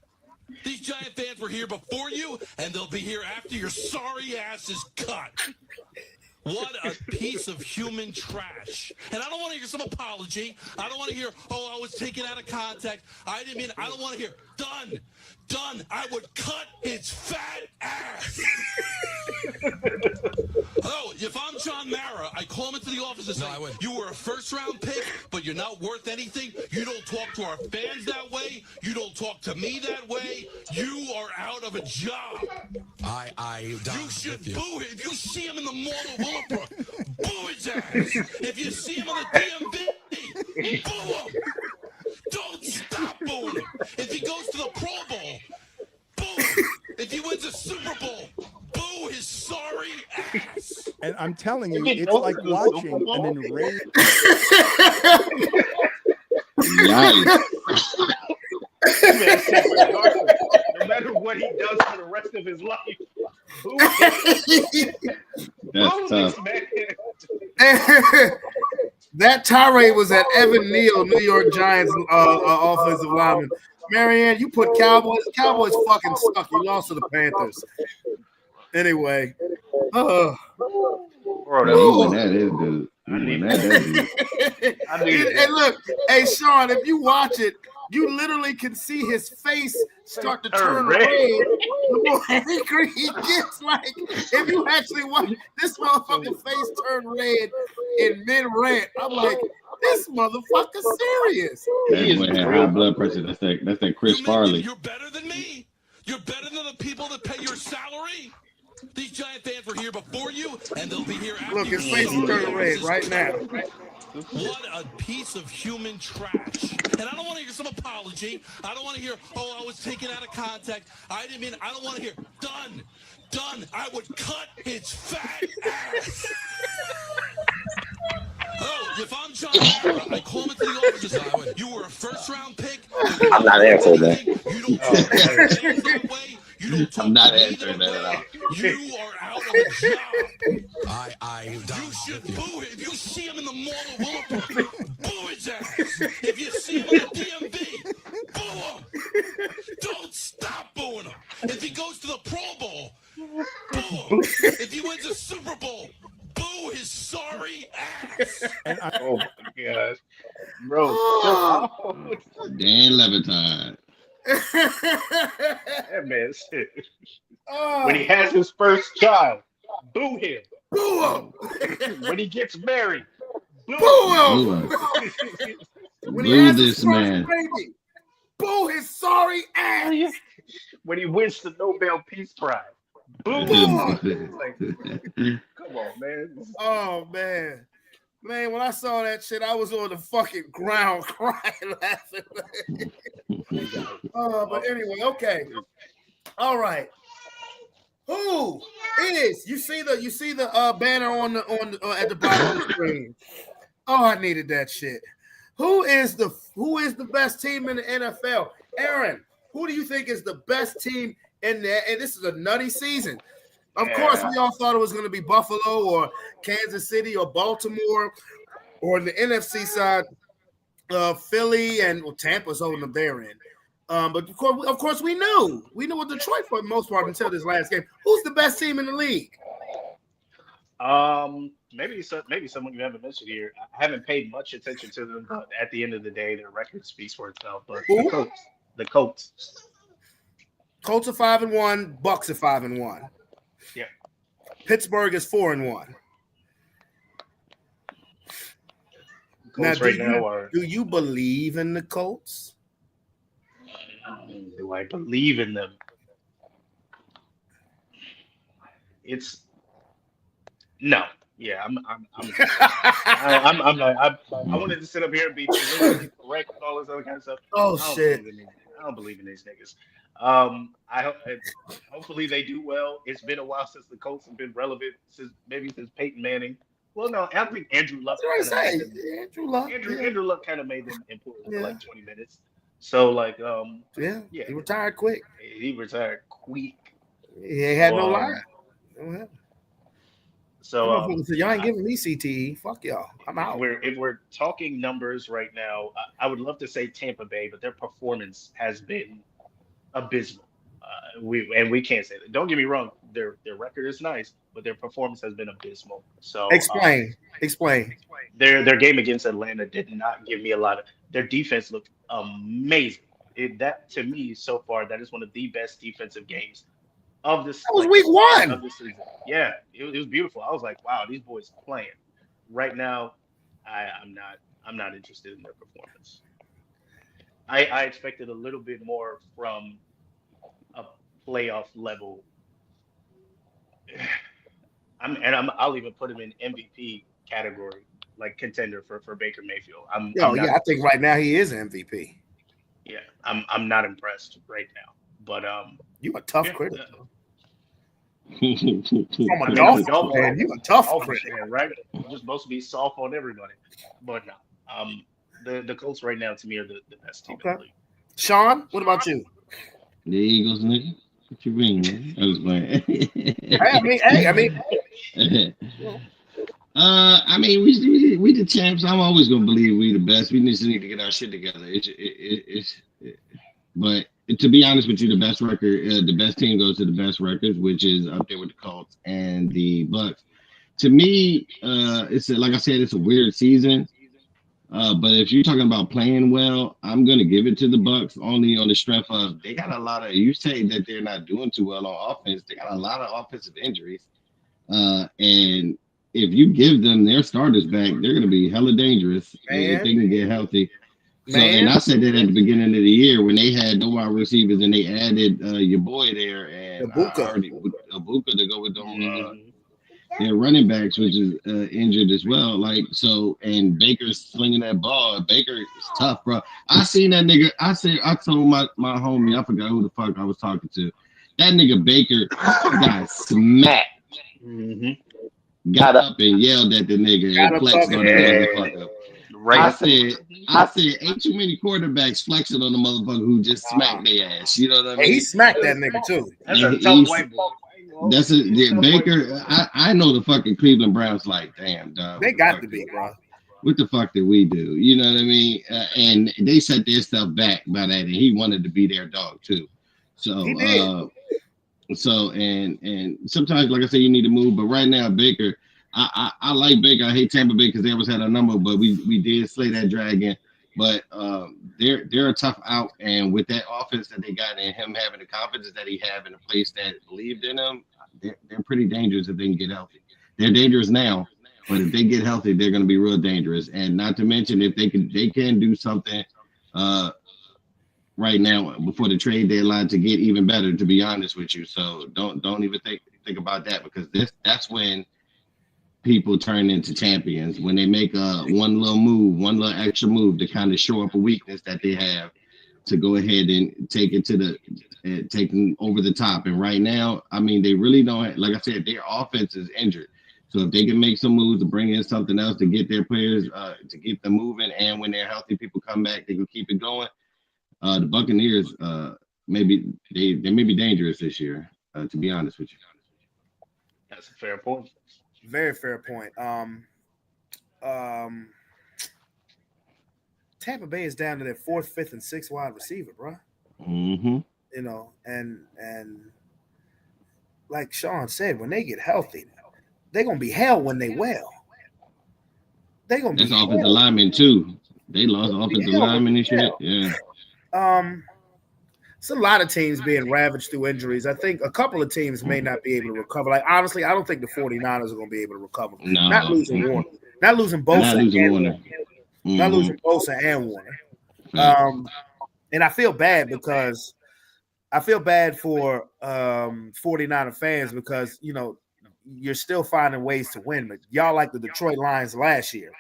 These Giant fans were here before you, and they'll be here after your sorry ass is cut. What a piece of human trash. And I don't want to hear some apology. I don't want to hear, oh, I was taken out of context. I didn't mean, I don't want to hear, done. I would cut his fat ass. Oh, if I'm John Mara, I call him into the office and say, you were a first-round pick, but you're not worth anything. You don't talk to our fans that way. You don't talk to me that way. You are out of a job. You should boo him. If you see him in the mall of Willowbrook, boo his ass. If you see him on the DMV, boo him. Don't stop booing him. If he goes to the Pro Bowl, boo him. If he wins a Super Bowl, boo his sorry ass. And I'm telling you, it's like watching an enraged. Yikes. Man said, regardless, no matter what he does for the rest of his life, boo That's tough. That tirade was at Evan Neal, New York Giants offensive lineman. Marianne, you put Cowboys. Cowboys fucking suck. You lost to the Panthers. Anyway. Bro, that is good. And look, hey, Sean, if you watch it, you literally can see his face start to turn red. The more angry he gets, like, if you actually watch this motherfucking face turn red in mid-rant, I'm like, this motherfucker's serious. That boy had high blood pressure. That's that Chris Farley. You're better than me. You're better than the people that pay your salary. These Giant fans were here before you, and they'll be here after you. Look, his face is turning red right now. What a piece of human trash. And I don't want to hear some apology. I don't want to hear, oh, I was taken out of context. I didn't mean, I don't want to hear, done. I would cut his fat ass. Oh, if I'm John Mara, I call him into the office and say, you were a first-round pick. I'm not answering that. You don't talk to fans that way. You don't talk I'm not to me answering that that at all. You are out of a job. You should boo him. If you see him in the mall of Willowbrook, boo his ass. If you see him on the DMV, boo him. Don't stop booing him. If he goes to the Pro Bowl, boo him. If he wins a Super Bowl, boo his sorry ass. Oh my gosh, bro! Dan Levitine. That man said when he has his first child, boo him. Boo him. When he gets married, boo him. Boo this man. Baby, boo his sorry ass. When he wins the Nobel Peace Prize, boo him. Like, come on, man. Oh man, when I saw that shit, I was on the fucking ground crying, laughing. But anyway, okay, all right. Who It is. You see the banner on the at the bottom of the screen. Oh, I needed that shit. Who is the best team in the NFL? Aaron, who do you think is the best team in there? And this is a nutty season. Of course, we all thought it was going to be Buffalo or Kansas City or Baltimore, or in the NFC side, Philly and Tampa's holding them their end. But of course, we knew with Detroit for the most part until this last game. Who's the best team in the league? Maybe someone you haven't mentioned here. I haven't paid much attention to them, but at the end of the day, their record speaks for itself. But the Colts. Colts are 5-1. Bucks are 5-1. Yeah. Pittsburgh is 4-1. Now, do you believe in the Colts? Do I believe in them? No. Yeah, I'm not. I wanted to sit up here and be correct and all this other kind of stuff. Oh shit! I don't believe in these niggas. Hopefully they do well. It's been a while since the Colts have been relevant since Peyton Manning. Well, no, I think Andrew Luck. Andrew Luck kind of made them important for like 20 minutes. So like, he retired quick. He retired quick. He had no line. So y'all ain't giving me CTE. Fuck y'all. I'm out. If we're talking numbers right now, I would love to say Tampa Bay, but their performance has been abysmal. We can't say that. Don't get me wrong, their record is nice, but their performance has been abysmal. So explain. Their game against Atlanta did not give me a lot of. Their defense looked amazing. That to me so far, that is one of the best defensive games of this. That was week 1 of the season. Yeah, it was beautiful. I was like, wow, these boys are playing. Right now, I'm not interested in their performance. I expected a little bit more from a playoff level. I'll even put him in MVP category, like contender for Baker Mayfield. I think right now he is MVP. Yeah, I'm not impressed right now. But you a tough critic. From a Dolphins fan, you a tough critic, right? You're just supposed to be soft on everybody. But no, the Colts right now to me are the best team in the league. Sean, what about you? The Eagles, nigga. What you mean, man? I was playing. We the champs. I'm always gonna believe we the best. We just need to get our shit together. But to be honest with you, the best record, the best team goes to the best records, which is up there with the Colts and the Bucks. To me, like I said, it's a weird season. But if you're talking about playing well, I'm gonna give it to the Bucks only on the strength of they got a lot of. You say that they're not doing too well on offense. They got a lot of offensive injuries, and if you give them their starters back, they're gonna be hella dangerous if they can get healthy. So, and I said that at the beginning of the year when they had no wide receivers and they added your boy there and Ibuka to go with them. Their running backs, which is injured as well. Like so, and Baker's slinging that ball. Baker is tough, bro. I seen that nigga. I told my homie, I forgot who the fuck I was talking to. That nigga Baker got smacked. Mm-hmm. Got up and yelled at the nigga and flexed on the motherfucker. Right. I said, ain't too many quarterbacks flexing on the motherfucker who just smacked their ass. You know what I mean? He smacked that nigga too. That's a tough white boy. Baker. I know the fucking Cleveland Browns like, damn, dog. They got to be, bro. What the fuck did we do? You know what I mean? And they set their stuff back by that, and he wanted to be their dog too. So, and sometimes, like I said, you need to move. But right now, Baker, I like Baker. I hate Tampa Bay because they always had a number, but we did slay that dragon. But they're a tough out, and with that offense that they got and him having the confidence that he have in a place that believed in him, they're pretty dangerous if they can get healthy. They're dangerous now, but if they get healthy, they're going to be real dangerous. And not to mention if they can do something right now before the trade deadline to get even better. To be honest with you, so don't even think about that because that's when people turn into champions, when they make one little extra move to kind of show up a weakness that they have to go ahead and take it to the take them over the top. And right now, I mean, they really don't. Like I said, their offense is injured. So if they can make some moves to bring in something else to get their players to get them moving, and when they're healthy, people come back, they can keep it going. The Buccaneers, maybe they may be dangerous this year. To be honest with you, That's a fair point. Very fair point. Tampa Bay is down to their 4th, 5th, and 6th wide receiver, bro. Mm-hmm. You know, and like Sean said, when they get healthy, they're gonna be hell when they well. They're gonna That's be offensive hell. lineman too. They lost offensive lineman and shit. Yeah. It's a lot of teams being ravaged through injuries. I think a couple of teams may not be able to recover. Like, honestly, I don't think the 49ers are going to be able to recover. No. Not losing Warner. Not losing Bosa. Not losing Warner. Mm-hmm. Not losing Bosa and Warner. And I feel bad because I feel bad for 49er fans because, you know, you're still finding ways to win. But y'all like the Detroit Lions last year.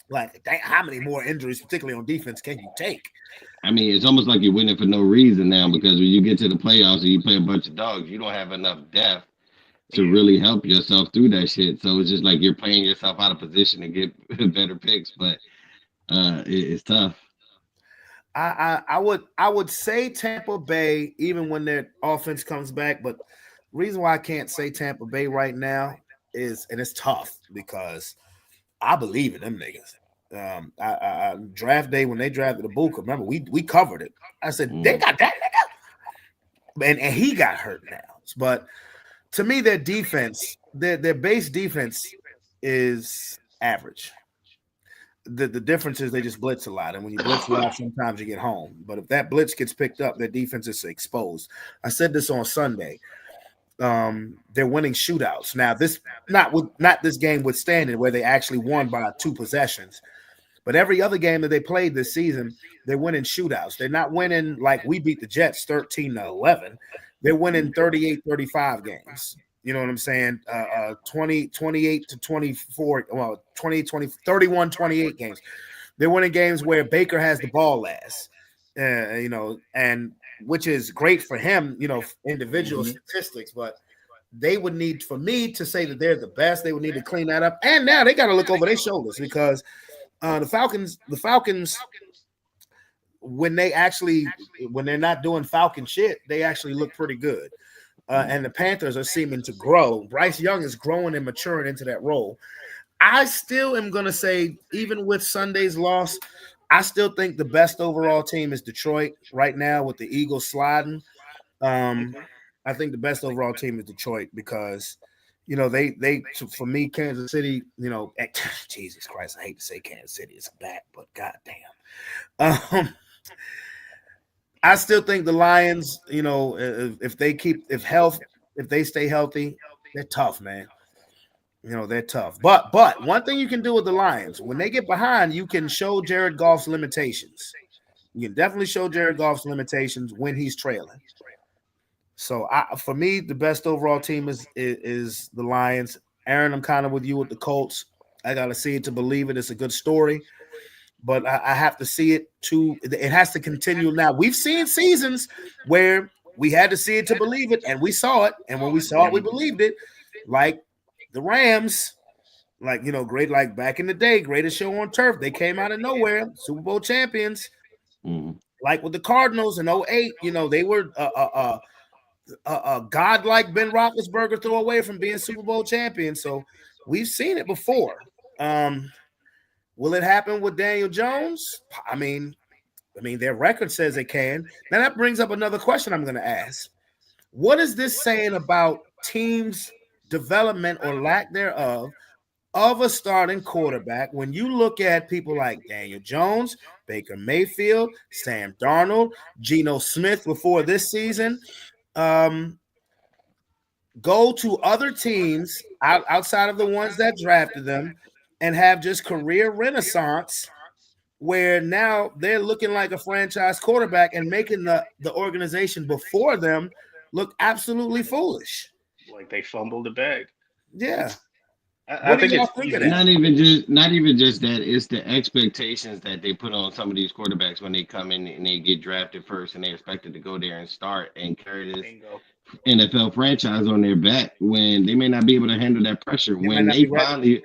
Like, how many more injuries, particularly on defense, can you take? I mean, it's almost like you're winning for no reason now because when you get to the playoffs and you play a bunch of dogs, you don't have enough depth to really help yourself through that shit. So it's just like you're playing yourself out of position to get better picks, but it's tough. I would say Tampa Bay even when their offense comes back, but the reason why I can't say Tampa Bay right now is, and it's tough because I believe in them niggas. I draft day when they drafted Ibuka, remember we covered it. I said they got that nigga, and he got hurt now. But to me, their defense, their base defense is average. The difference is they just blitz a lot, and when you blitz a lot, sometimes you get home. But if that blitz gets picked up, their defense is exposed. I said this on Sunday. They're winning shootouts now. This not this game withstanding where they actually won by 2 possessions. But every other game that they played this season, they're winning shootouts. They're not winning like we beat the Jets 13-11. They're winning 38-35 games. You know what I'm saying? 28-24, well, 31-28 games. They're winning games where Baker has the ball last. You know, and which is great for him, you know, individual statistics, but they would need, for me to say that they're the best, they would need to clean that up. And now they got to look over their shoulders because the Falcons, when they're not doing Falcon shit, they actually look pretty good. And the Panthers are seeming to grow. Bryce Young is growing and maturing into that role. I still am going to say, even with Sunday's loss, I still think the best overall team is Detroit right now with the Eagles sliding. I think the best overall team is Detroit because, you know, they for me, Kansas City, you know, Jesus Christ, I hate to say Kansas City is back, but goddamn. I still think the Lions, you know, if they stay healthy, they're tough, man. You know, they're tough. But one thing you can do with the Lions, when they get behind, you can show Jared Goff's limitations. You can definitely show Jared Goff's limitations when he's trailing. So for me, the best overall team is the Lions. Aaron, I'm kind of with you with the Colts. I got to see it to believe it. It's a good story. But I have to see it too. It has to continue now. We've seen seasons where we had to see it to believe it, and we saw it. And when we saw it, we believed it. Like the Rams, like, you know, great, like back in the day, greatest show on turf. They came out of nowhere, Super Bowl champions. Like with the Cardinals in 2008, you know, they were a godlike Ben Roethlisberger throw away from being Super Bowl champion. So we've seen it before. Will it happen with Daniel Jones? I mean, their record says it can. Now that brings up another question I'm going to ask. What is this saying about teams' development or lack thereof of a starting quarterback when you look at people like Daniel Jones, Baker Mayfield, Sam Darnold, Geno Smith before this season, go to other teams outside of the ones that drafted them and have just career renaissance where now they're looking like a franchise quarterback and making the organization before them look absolutely foolish. Like they fumbled the bag. Yeah. I think it's think of easy. that? Not even just that. It's the expectations that they put on some of these quarterbacks when they come in and they get drafted first, and they're expected to go there and start and carry this Bingo. NFL franchise on their back when they may not be able to handle that pressure. They might When not they be ready. finally,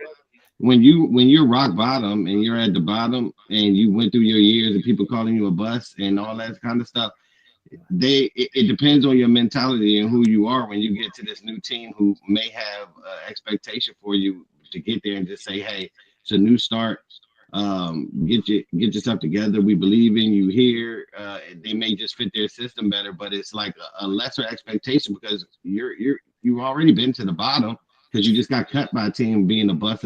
when you're rock bottom and you're at the bottom and you went through your years and people calling you a bust and all that kind of stuff, it depends on your mentality and who you are when you get to this new team who may have expectation for you to get there and just say, hey, it's a new start. Get yourself together. We believe in you here. They may just fit their system better, but it's like a lesser expectation because you've already been to the bottom because you just got cut by a team being a bust,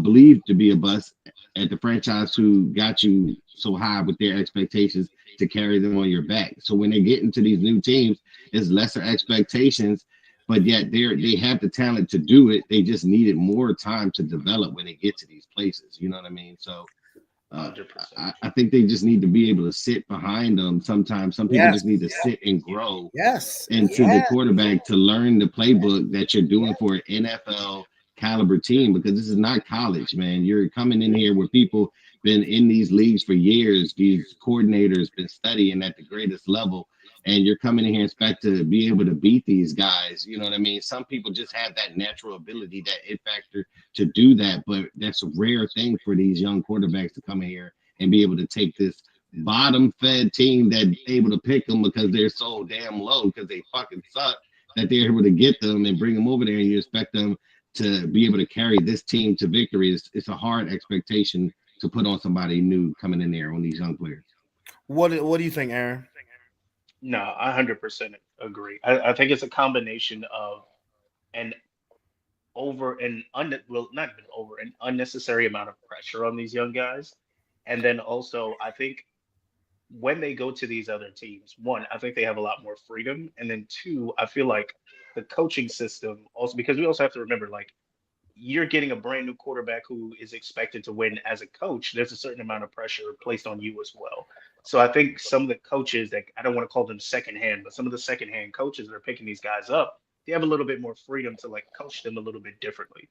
believed to be a bust at the franchise who got you so high with their expectations to carry them on your back. So when they get into these new teams, it's lesser expectations, but yet they have the talent to do it. They just needed more time to develop when they get to these places. You know what I mean? So I think they just need to be able to sit behind them. Sometimes some people just need to sit and grow into the quarterback to learn the playbook that you're doing for an NFL caliber team, because this is not college, man. You're coming in here with people been in these leagues for years. These coordinators been studying at the greatest level, and you're coming in here and expect to be able to beat these guys. You know what I mean? Some people just have that natural ability, that it factor to do that, but that's a rare thing for these young quarterbacks to come in here and be able to take this bottom-fed team that's able to pick them because they're so damn low because they fucking suck, that they're able to get them and bring them over there, and you expect them to be able to carry this team to victory. It's a hard expectation to put on somebody new coming in there on these young players. What do you think, Aaron? No, I 100% agree. I think it's a combination of an not even over, an unnecessary amount of pressure on these young guys. And then also, I think when they go to these other teams, one, I think they have a lot more freedom. And then two, I feel like the coaching system also, because we also have to remember, like, you're getting a brand new quarterback who is expected to win. As a coach, there's a certain amount of pressure placed on you as well. So I think some of the coaches that, I don't want to call them secondhand, but some of the secondhand coaches that are picking these guys up, they have a little bit more freedom to like coach them a little bit differently.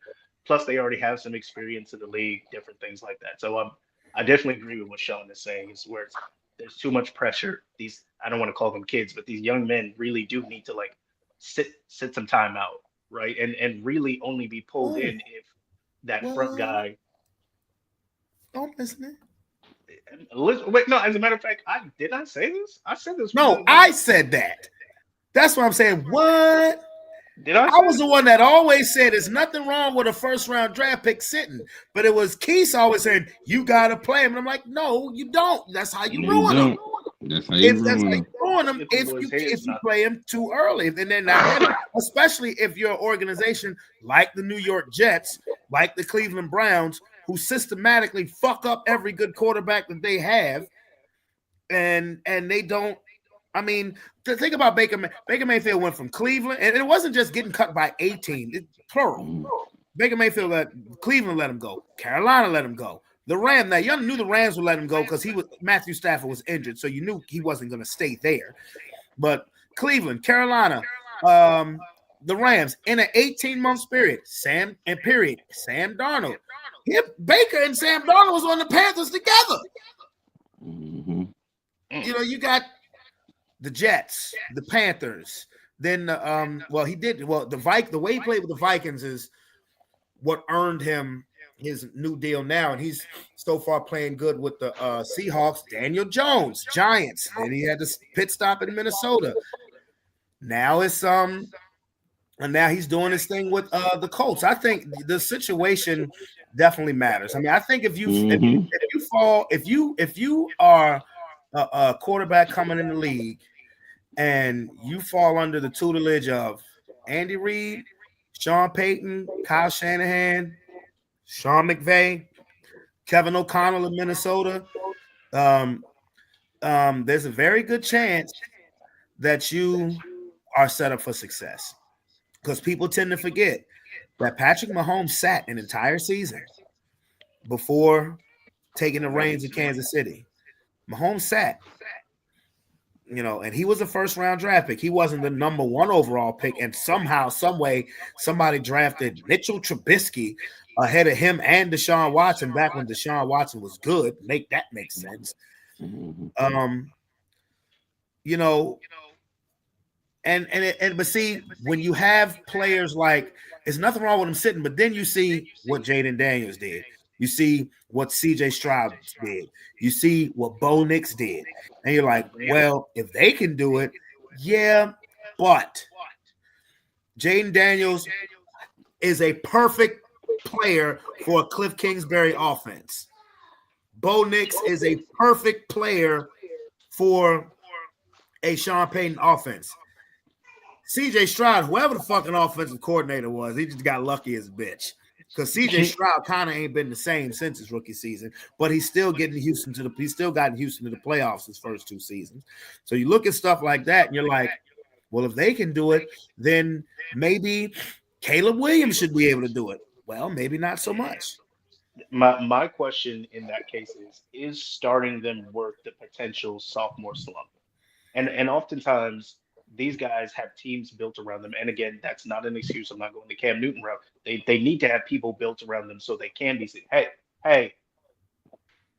Plus, they already have some experience in the league, different things like that. So I definitely agree with what Sean is saying. Is where there's too much pressure. These, I don't want to call them kids, but these young men really do need to like sit some time out, right? And really only be pulled in if that front guy. Don't listen. Wait, no. As a matter of fact, did I say this? I said this. No, I said that. That's what I'm saying. What? Did I? I was the one that always said there's nothing wrong with a first round draft pick sitting, but it was Keith always saying you got to play him, and I'm like, no, you don't. That's how you ruin him. That's how you ruin him if you play him too early, and then especially if you're an organization like the New York Jets, like the Cleveland Browns, who systematically fuck up every good quarterback that they have, and they don't. I mean, the thing about Baker Mayfield went from Cleveland, and it wasn't just getting cut by a team, it's plural. Baker Mayfield Cleveland let him go, Carolina let him go. The Rams, now you knew the Rams would let him go because Matthew Stafford was injured, so you knew he wasn't going to stay there. But Cleveland, Carolina, the Rams in an 18-month period, Sam Darnold. Baker and Sam Darnold was on the Panthers together. Mm-hmm. You know, you got the Jets, the Panthers. Then, the way he played with the Vikings is what earned him his new deal now, and he's so far playing good with the Seahawks. Daniel Jones, Giants, and he had this pit stop in Minnesota. Now it's and now he's doing his thing with the Colts. I think the situation definitely matters. I mean, I think if you are a quarterback coming in the league and you fall under the tutelage of Andy Reid, Sean Payton, Kyle Shanahan, Sean McVay, Kevin O'Connell of Minnesota, there's a very good chance that you are set up for success, because people tend to forget that Patrick Mahomes sat an entire season before taking the reins in Kansas City. Mahomes sat. You know, and he was a first round draft pick. He wasn't the number 1 overall pick, and somehow, some way, somebody drafted Mitchell Trubisky ahead of him and Deshaun Watson back when Deshaun Watson was good. Make sense. You know, but see, when you have players like, there's nothing wrong with him sitting, but then you see what Jaden Daniels did. You see what CJ Stroud did. You see what Bo Nix did. And you're like, well, if they can do it, yeah, but Jaden Daniels is a perfect player for a Cliff Kingsbury offense. Bo Nix is a perfect player for a Sean Payton offense. CJ Stroud, whoever the fucking offensive coordinator was, he just got lucky as a bitch. Because CJ Stroud kind of ain't been the same since his rookie season, but he's still gotten Houston to the playoffs his first 2 seasons. So you look at stuff like that and you're like, well, if they can do it, then maybe Caleb Williams should be able to do it. Well, maybe not so much. My question in that case is starting them worth the potential sophomore slump? And oftentimes these guys have teams built around them. And again, that's not an excuse. I'm not going the Cam Newton route. They need to have people built around them so they can be seen. Hey,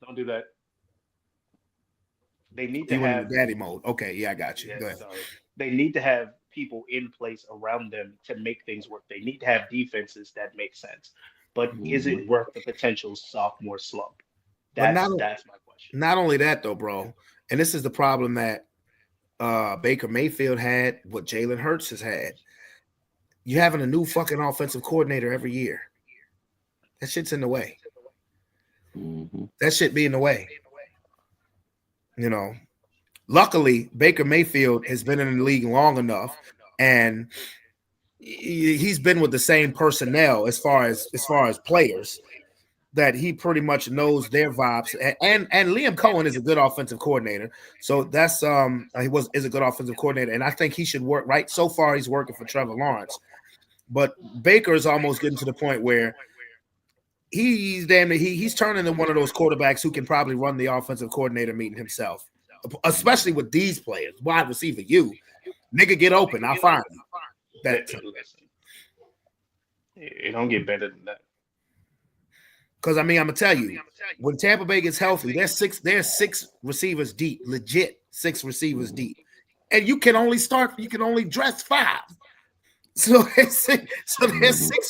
don't do that. They need to have daddy mode. Okay, yeah, I got you. Yeah, go ahead. sorry. They need to have people in place around them to make things work. They need to have defenses that make sense. But is it worth the potential sophomore slump? That's my question. Not only that, though, bro, and this is the problem that Baker Mayfield had, what Jalen Hurts has had. You having a new fucking offensive coordinator every year. That shit's in the way. That shit be in the way. You know, luckily Baker Mayfield has been in the league long enough, and he's been with the same personnel as far as players, that he pretty much knows their vibes. And Liam Cohen is a good offensive coordinator. So that's is a good offensive coordinator, and I think he should work right. So far, he's working for Trevor Lawrence. But Baker is almost getting to the point where he's turning into one of those quarterbacks who can probably run the offensive coordinator meeting himself, especially with these players. Wide receiver, nigga, get open. I'll find you. It don't get better than that. Because I mean, I'm gonna tell you, when Tampa Bay gets healthy, there's six receivers deep, legit 6 receivers deep, and you can only dress 5. So there's 6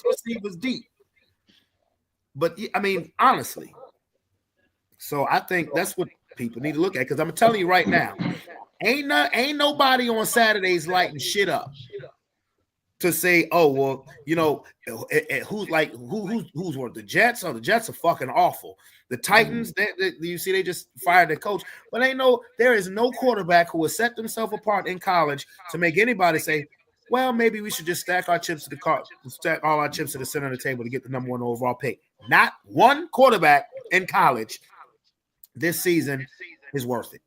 receivers deep. But I mean, honestly, so I think that's what people need to look at. Because I'm telling you right now, ain't nobody on Saturdays lighting shit up to say, oh well, you know, who's worth the Jets? Oh, the Jets are fucking awful. The Titans, you see, they just fired their coach. But there is no quarterback who has set themselves apart in college to make anybody say, well, maybe we should just stack all our chips to the center of the table to get the number 1 overall pick. Not one quarterback in college this season is worth it.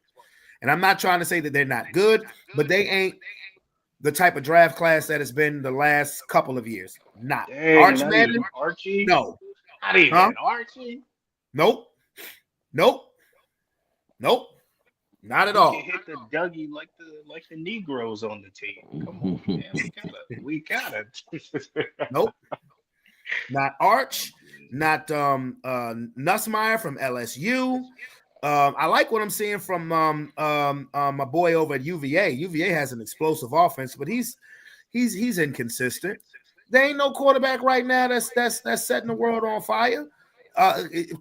And I'm not trying to say that they're not good, but they ain't the type of draft class that has been the last couple of years. Not Archie. No. Not even Archie. Nope. Not at all. You can hit the Dougie like the Negroes on the team. Come on, man. We got it. Nope. Not Arch. Not Nussmeier from LSU. I like what I'm seeing from my boy over at UVA. UVA has an explosive offense, but he's inconsistent. There ain't no quarterback right now that's setting the world on fire.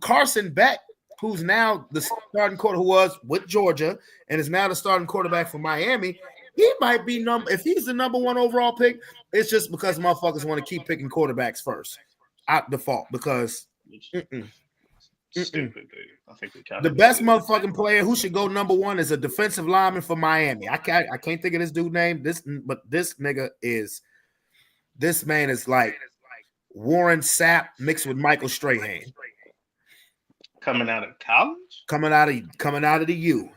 Carson Beck, who's now the starting quarterback, who was with Georgia and is now the starting quarterback for Miami, he might be if he's the number 1 overall pick, it's just because motherfuckers want to keep picking quarterbacks first out default because Stupid, dude. I think the best motherfucking player who should go number 1 is a defensive lineman for Miami. I can't think of this dude's name. But this man is like Warren Sapp mixed with Michael Strahan. Coming out of college? Coming out of the U.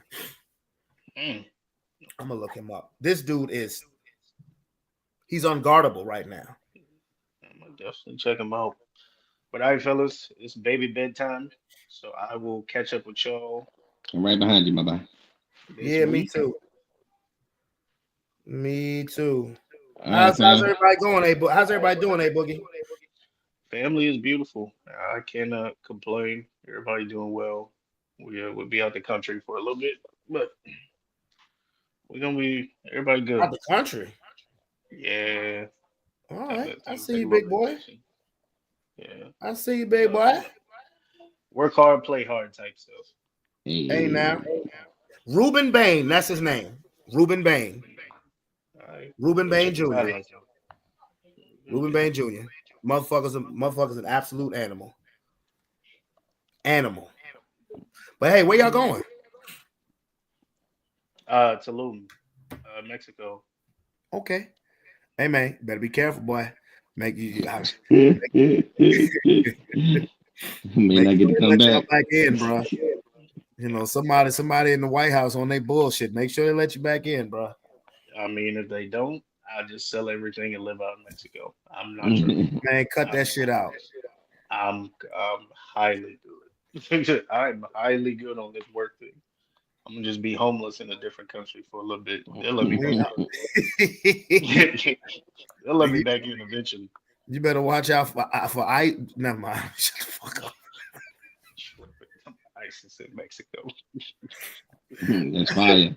I'm gonna look him up. This dude he's unguardable right now. I'm gonna definitely check him out. But all right, fellas, it's baby bedtime. So I will catch up with y'all. I'm right behind you, my boy. Yeah, me too. Me too. All right, How's fam. everybody going, How's everybody doing, Boogie? Family is beautiful. I cannot complain. Everybody doing well. We'll be out the country for a little bit, but we're gonna be everybody good. Out the country. Yeah. All right. I Take see a you, little big boy. vacation. Yeah. I see you, big boy. Work hard, play hard type stuff. Hey, now. Ruben Bain. That's his name. Ruben Bain. All right. Ruben Bain Check his Jr. highlights out. Ruben Bain Jr. Motherfucker's an absolute animal. Animal. But hey, where y'all going? Tulum, Mexico. Okay. Hey man, better be careful, boy. May not get to come back. In, bro. You know, somebody in the White House on their bullshit. Make sure they let you back in, bro. I mean, if they don't, I'll just sell everything and live out in Mexico. I'm not sure. Man, cut that shit out. I'm highly good. I'm highly good on this work thing. I'm gonna just be homeless in a different country for a little bit. They'll let me back in. They'll let me back in eventually. You better watch out for never mind. Shut the fuck up. ISIS in Mexico. That's fire.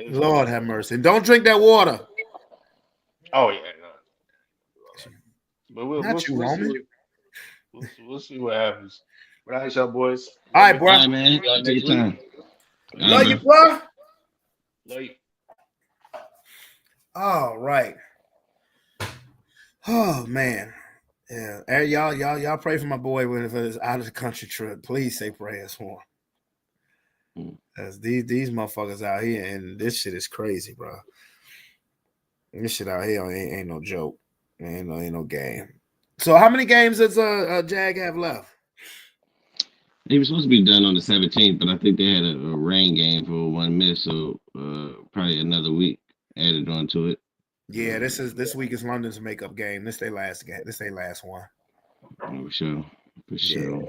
Lord have mercy. And don't drink that water. Oh yeah. But we'll see what happens. But all right, y'all boys. All right, bro. All right, man. Take your time. Love you, bro. Love you. All right. Oh man. Yeah. Y'all pray for my boy for his out of the country trip. Please say prayers for him. Because these motherfuckers out here, and this shit is crazy, bro. This shit out here ain't no joke. Ain't no game. So how many games does Jag have left? They were supposed to be done on the 17th, but I think they had a rain game for one miss, so probably another week added on to it. Yeah, this week is London's makeup game. This their last game. This their last one. For sure. Yeah.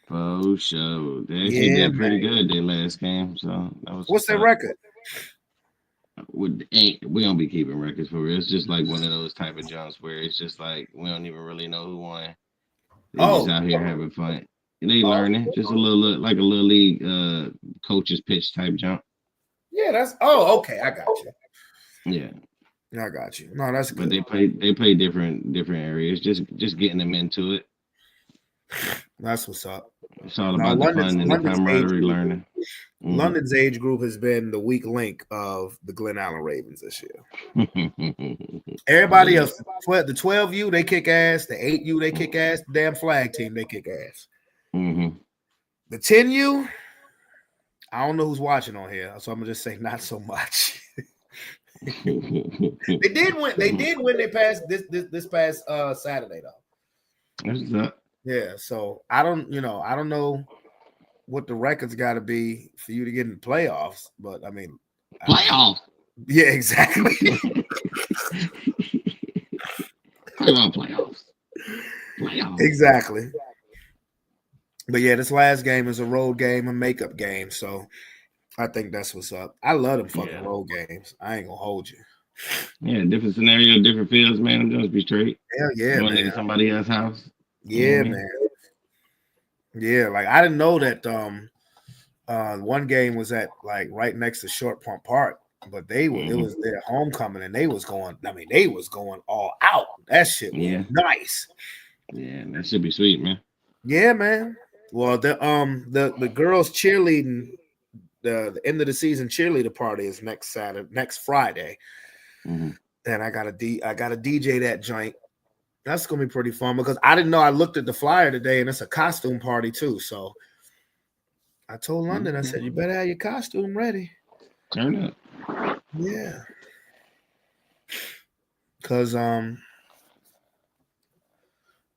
For sure. They actually did pretty good their last game. So that was what's their record? We don't be keeping records for real. It's just like one of those type of jumps where it's just like we don't even really know who won. They just out here having fun. And they learning. Just a little like a little league coach's pitch type jump. Yeah, that's okay. I got you. Yeah. I got you. No, that's good. But they play different areas. Just getting them into it. That's what's up. It's all about the fun and the camaraderie learning. London's age group has been the weak link of the Glen Allen Ravens this year. Everybody else, the 12U, they kick ass. The 8U, they kick ass. The damn flag team, they kick ass. Mm-hmm. The 10U, I don't know who's watching on here, so I'm gonna just say not so much. They did win. They did win. They passed this past Saturday though. That's up. Yeah, so I don't know what the record's got to be for you to get in the playoffs, but I mean, playoffs. Yeah, exactly. Playoffs. Exactly. But yeah, this last game is a road game, a makeup game, so I think that's what's up. I love them fucking road games. I ain't gonna hold you. Yeah, different scenario, different fields, man. I'm just be straight. Hell yeah, man. In somebody else's house. Yeah, man. Yeah, like I didn't know that one game was at like right next to Short Pump Park, but it was their homecoming and they was going all out. That shit was nice. Yeah, that should be sweet, man. Yeah, man. Well, the girls cheerleading, the end of the season cheerleader party is next Friday. Mm-hmm. And I gotta DJ that joint. That's gonna be pretty fun because I didn't know. I looked at the flyer today, and it's a costume party too. So I told London, I said, "You better have your costume ready." Turn up. Yeah, because I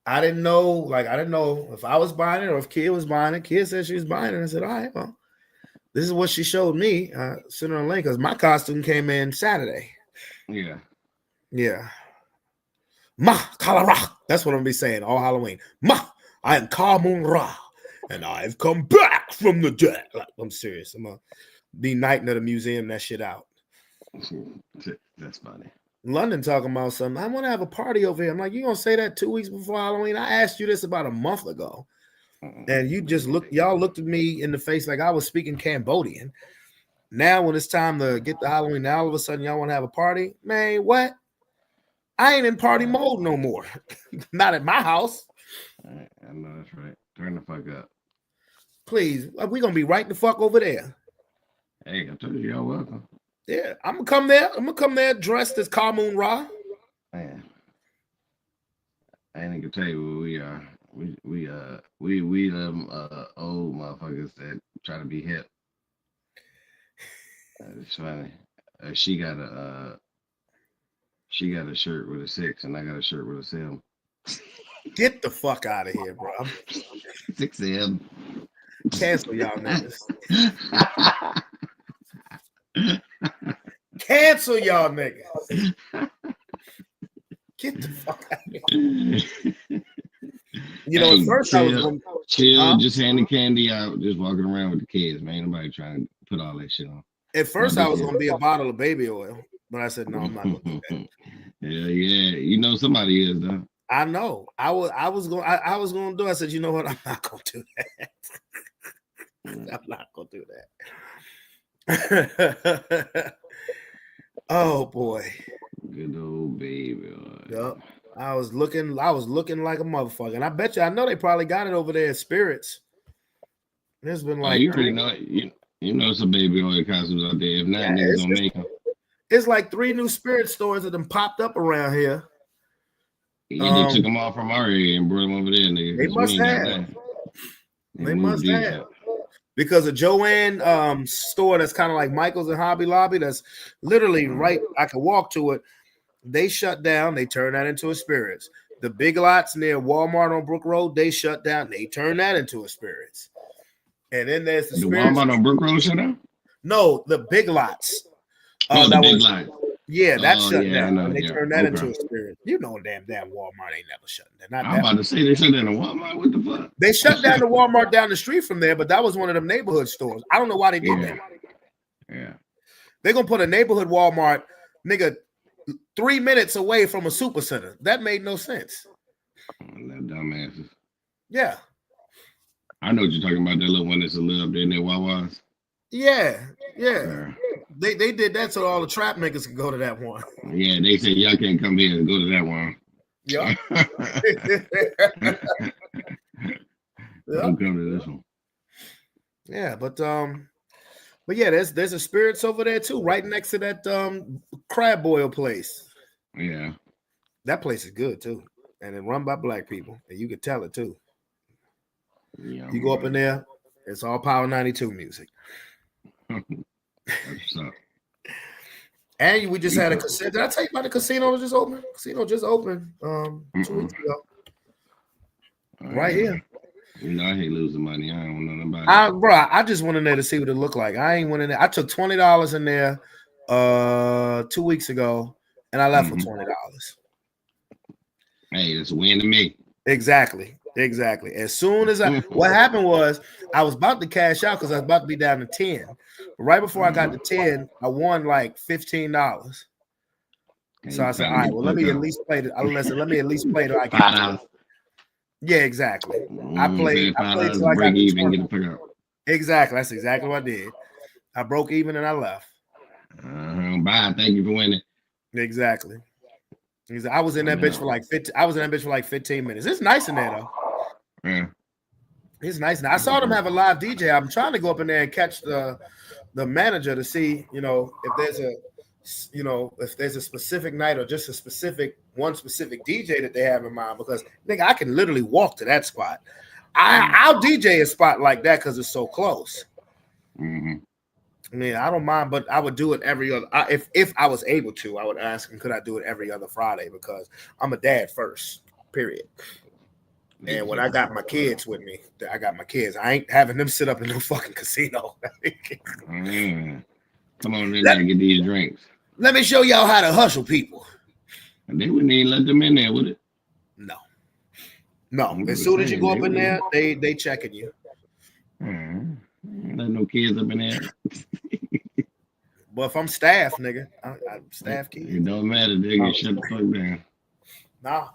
didn't know. Like I didn't know if I was buying it or if Kid was buying it. Kid said she was buying it. I said, "All right, well, this is what she showed me." Sent her a link because my costume came in Saturday. Yeah. Yeah. Ma Kala. That's what I'm gonna be saying all Halloween. Ma, I am Ka Mun Ra, and I've come back from the dead. Like, I'm serious. the night of the museum that shit out. That's funny. London talking about something. I want to have a party over here. I'm like, you gonna say that 2 weeks before Halloween? I asked you this about a month ago, and you just y'all looked at me in the face like I was speaking Cambodian. Now, when it's time to get to Halloween, now all of a sudden y'all want to have a party? Man, what? I ain't in party mode no more. Not at my house. All right, I know that's right. Turn the fuck up. Please, we gonna be right the fuck over there. Hey, I told you y'all welcome. Yeah, I'm gonna come there. I'm gonna come there dressed as Kamun Ra. Man, I ain't gonna tell you where we are. We them old motherfuckers that try to be hip. It's funny. She got a shirt with a 6, and I got a shirt with a 7. Get the fuck out of here, bro. 6M. Cancel y'all niggas. Cancel y'all niggas. Get the fuck out of here. You know, at first I was going chill, just handing candy out, just walking around with the kids, man. Nobody trying to put all that shit on. At first I was gonna be a bottle of baby oil, but I said no, I'm not gonna do that. Yeah, you know somebody is though. I know. I was gonna do it. I said, you know what? I'm not gonna do that. I'm not gonna do that. Oh boy. Good old baby. Yep. I was looking like a motherfucker. And I bet you I know they probably got it over there at Spirits. There's been like you already know you know some baby oil costumes out there. If not, niggas gonna make them. It's like 3 new Spirit stores that have popped up around here. Yeah, they took them all from our area and brought them over there. Nigga, they must have. They must have. Because a Joanne store that's kind of like Michael's and Hobby Lobby, that's literally right. I can walk to it. They shut down. They turned that into a Spirits. The Big Lots near Walmart on Brook Road, they shut down. They turned that into a Spirits. And then there's the Walmart on Brook Road shut down? No, the Big Lots. The Big Lots. Yeah, that shut down. And they turned that into a Spirit. You know, damn Walmart ain't never shut down. I'm about to say they shut down the Walmart. What the fuck? They shut down the Walmart down the street from there, but that was one of them neighborhood stores. I don't know why they did that. Yeah. They're gonna put a neighborhood Walmart, nigga, 3 minutes away from a super center. That made no sense. That dumbasses. Yeah. I know what you're talking about. That little one that's a little up there in their Wawas. Yeah. They did that so all the trap niggas could go to that one. Yeah, they said y'all can't come here and go to that one. Yeah. Don't come to this one. Yeah, but yeah, there's a Spirits over there too, right next to that crab boil place. Yeah. That place is good too. And it's run by black people. And you can tell it too. Yeah, you go up in there, it's all Power 92 music. What's up? And we just had a casino. Did I tell you about the casino that just opened? Casino just opened 2 weeks ago. Right here. You know, I hate losing money. I don't know nobody. Bro, I just went in there to see what it looked like. I ain't went in there. I took $20 in there 2 weeks ago, and I left with $20. Hey, that's a win to me. Exactly. As soon as what happened was I was about to cash out because I was about to be down to 10. But right before I got to 10, I won like $15. So I said, all right, well, let me at least play it. Let me at least play it like $5. Yeah, exactly. I played till I got even, get a pickup. Exactly. That's exactly what I did. I broke even and I left. Bye. Thank you for winning. Exactly. I was in that bitch for like 15. I was in that bitch for like 15 minutes. It's nice in there though. Yeah. It's nice. Now I saw them have a live DJ. I'm trying to go up in there and catch the manager to see, if there's a specific night or just one specific DJ that they have in mind, because nigga, I can literally walk to that spot. I'll DJ a spot like that because it's so close. Mm-hmm. I mean, I don't mind, but I would do it every other. If I was able to, I would ask him, could I do it every other Friday? Because I'm a dad first, period. And when I got my kids with me, I ain't having them sit up in no fucking casino. Come on in there and get these drinks. Let me show y'all how to hustle people. And they wouldn't even let them in there, would it? No. As soon as you go up in there, they checking you. They letting no kids up in there. But if I'm staff, nigga, I'm staff kids. It don't matter, nigga. Shut the fuck down. Nah,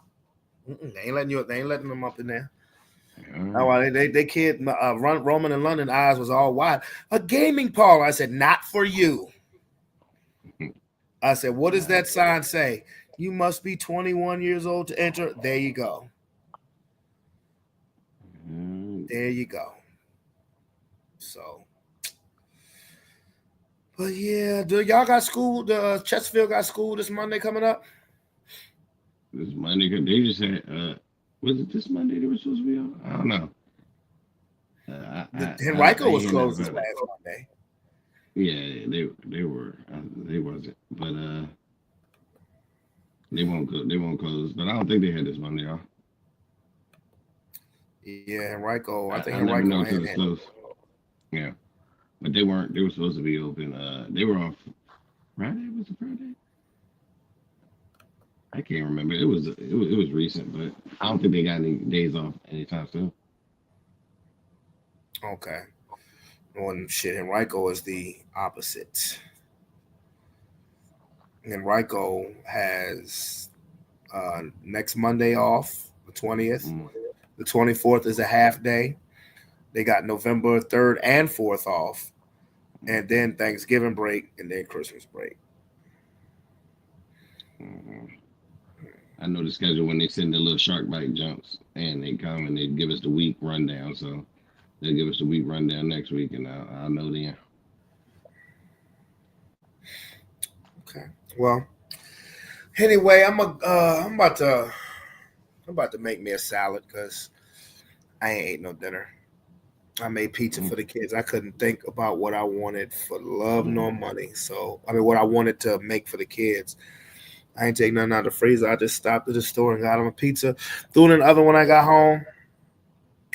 they ain't letting them up in there. No, they kid Roman in London eyes was all wide. A gaming parlor. I said, not for you. I said, what does that sign say? You must be 21 years old to enter. There you go. There you go. So, but yeah, do y'all got school? The Chesterfield got school this Monday coming up. This Monday, they just had. Was it this Monday they were supposed to be on? I don't know. Henrico was closed this last Monday. Yeah, they were. They wasn't, but they won't go. They won't close. But I don't think they had this Monday off. Yeah, Henrico. I think I never know Henrico until it's closed. Yeah, but they weren't. They were supposed to be open. They were on Friday. Was it Friday? I can't remember. It was recent, but I don't think they got any days off anytime soon. Okay. Well, shit, Henrico is the opposite. Henrico has next Monday off, the 20th. The 24th is a half day. They got November 3rd and 4th off, and then Thanksgiving break, and then Christmas break. I know the schedule when they send the little shark bite jumps, and they come and they give us the week rundown. So they'll give us the week rundown next week, and I'll know then. Okay. Well, anyway, I'm about to make me a salad because I ain't ate no dinner. I made pizza for the kids. I couldn't think about what I wanted for love nor money. So what I wanted to make for the kids. I ain't take nothing out of the freezer. I just stopped at the store and got them a pizza. Threw it in the oven when I got home.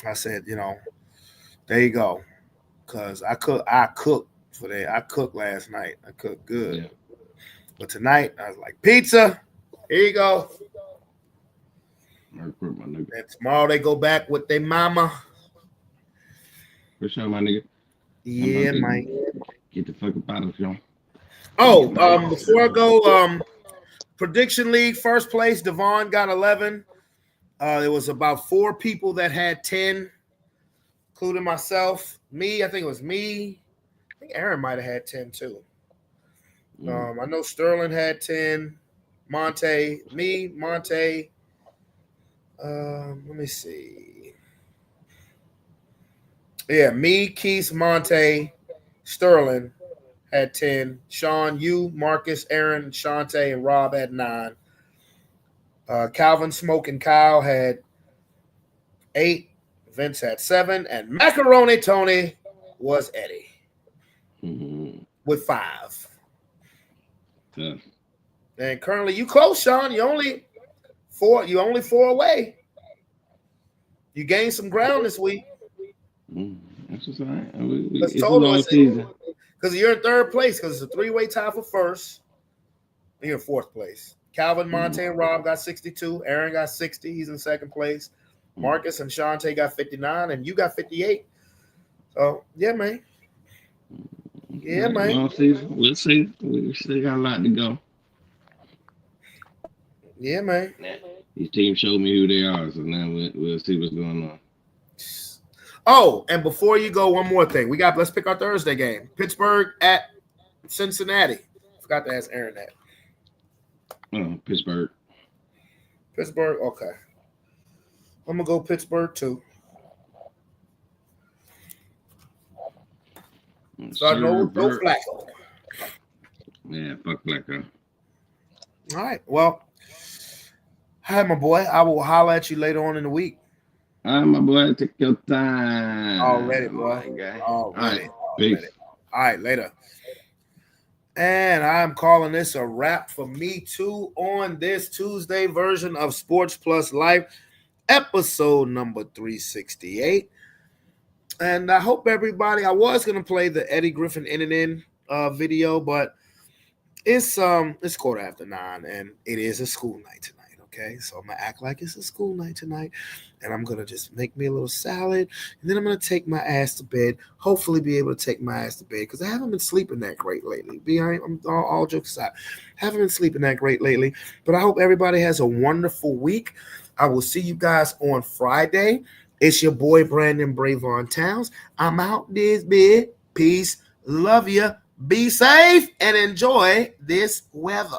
I said, there you go. Because I cooked for that. I cooked last night. I cooked good. Yeah. But tonight, I was like, pizza. Here you go. And tomorrow they go back with their mama. For sure, my nigga. Yeah, man. Get the fuck up out of here. Oh, before I go, Prediction League, first place, Devon got 11. There was about 4 people that had 10, including myself. I think it was me. I think Aaron might have had 10 too. I know Sterling had 10. Monte. Let me see. Yeah, me, Keith, Monte, Sterling had 10. Sean, you, Marcus, Aaron, Shante, and Rob had 9. Calvin, Smoke, and Kyle had 8. Vince had 7. And Macaroni Tony was Eddie with 5. Yeah. And currently you close, Sean. You only 4 away. You gained some ground this week. That's just all right. It's total season. Because you're in 3rd place because it's a 3-way tie for 1st. You're in 4th place. Calvin, Monte, and Rob got 62. Aaron got 60. He's in 2nd place. Marcus and Shante got 59, and you got 58. So, yeah, man. Yeah, man. We'll see. We still got a lot to go. Yeah, man. These teams showed me who they are, so now we'll see what's going on. Oh, and before you go, one more thing. Let's pick our Thursday game. Pittsburgh at Cincinnati. Forgot to ask Aaron that. Oh, Pittsburgh. Pittsburgh, okay. I'm going to go Pittsburgh, too. So I know Flacco. Yeah, fuck Flacco. All right, well, hi, my boy. I will holler at you later on in the week. All right, my boy. Take your time. Already, boy. Already. All right, later. And I'm calling this a wrap for me, too, on this Tuesday version of Sports Plus Life, episode number 368. And I hope everybody, I was going to play the Eddie Griffin in video, but it's 9:15, and it is a school night tonight, Okay, so I'm gonna act like it's a school night tonight, and I'm gonna just make me a little salad, and then I'm gonna take my ass to bed. Hopefully, be able to take my ass to bed because I haven't been sleeping that great lately. I'm all jokes aside, haven't been sleeping that great lately. But I hope everybody has a wonderful week. I will see you guys on Friday. It's your boy Brandon Bravon Towns. I'm out this bit. Peace, love you. Be safe and enjoy this weather.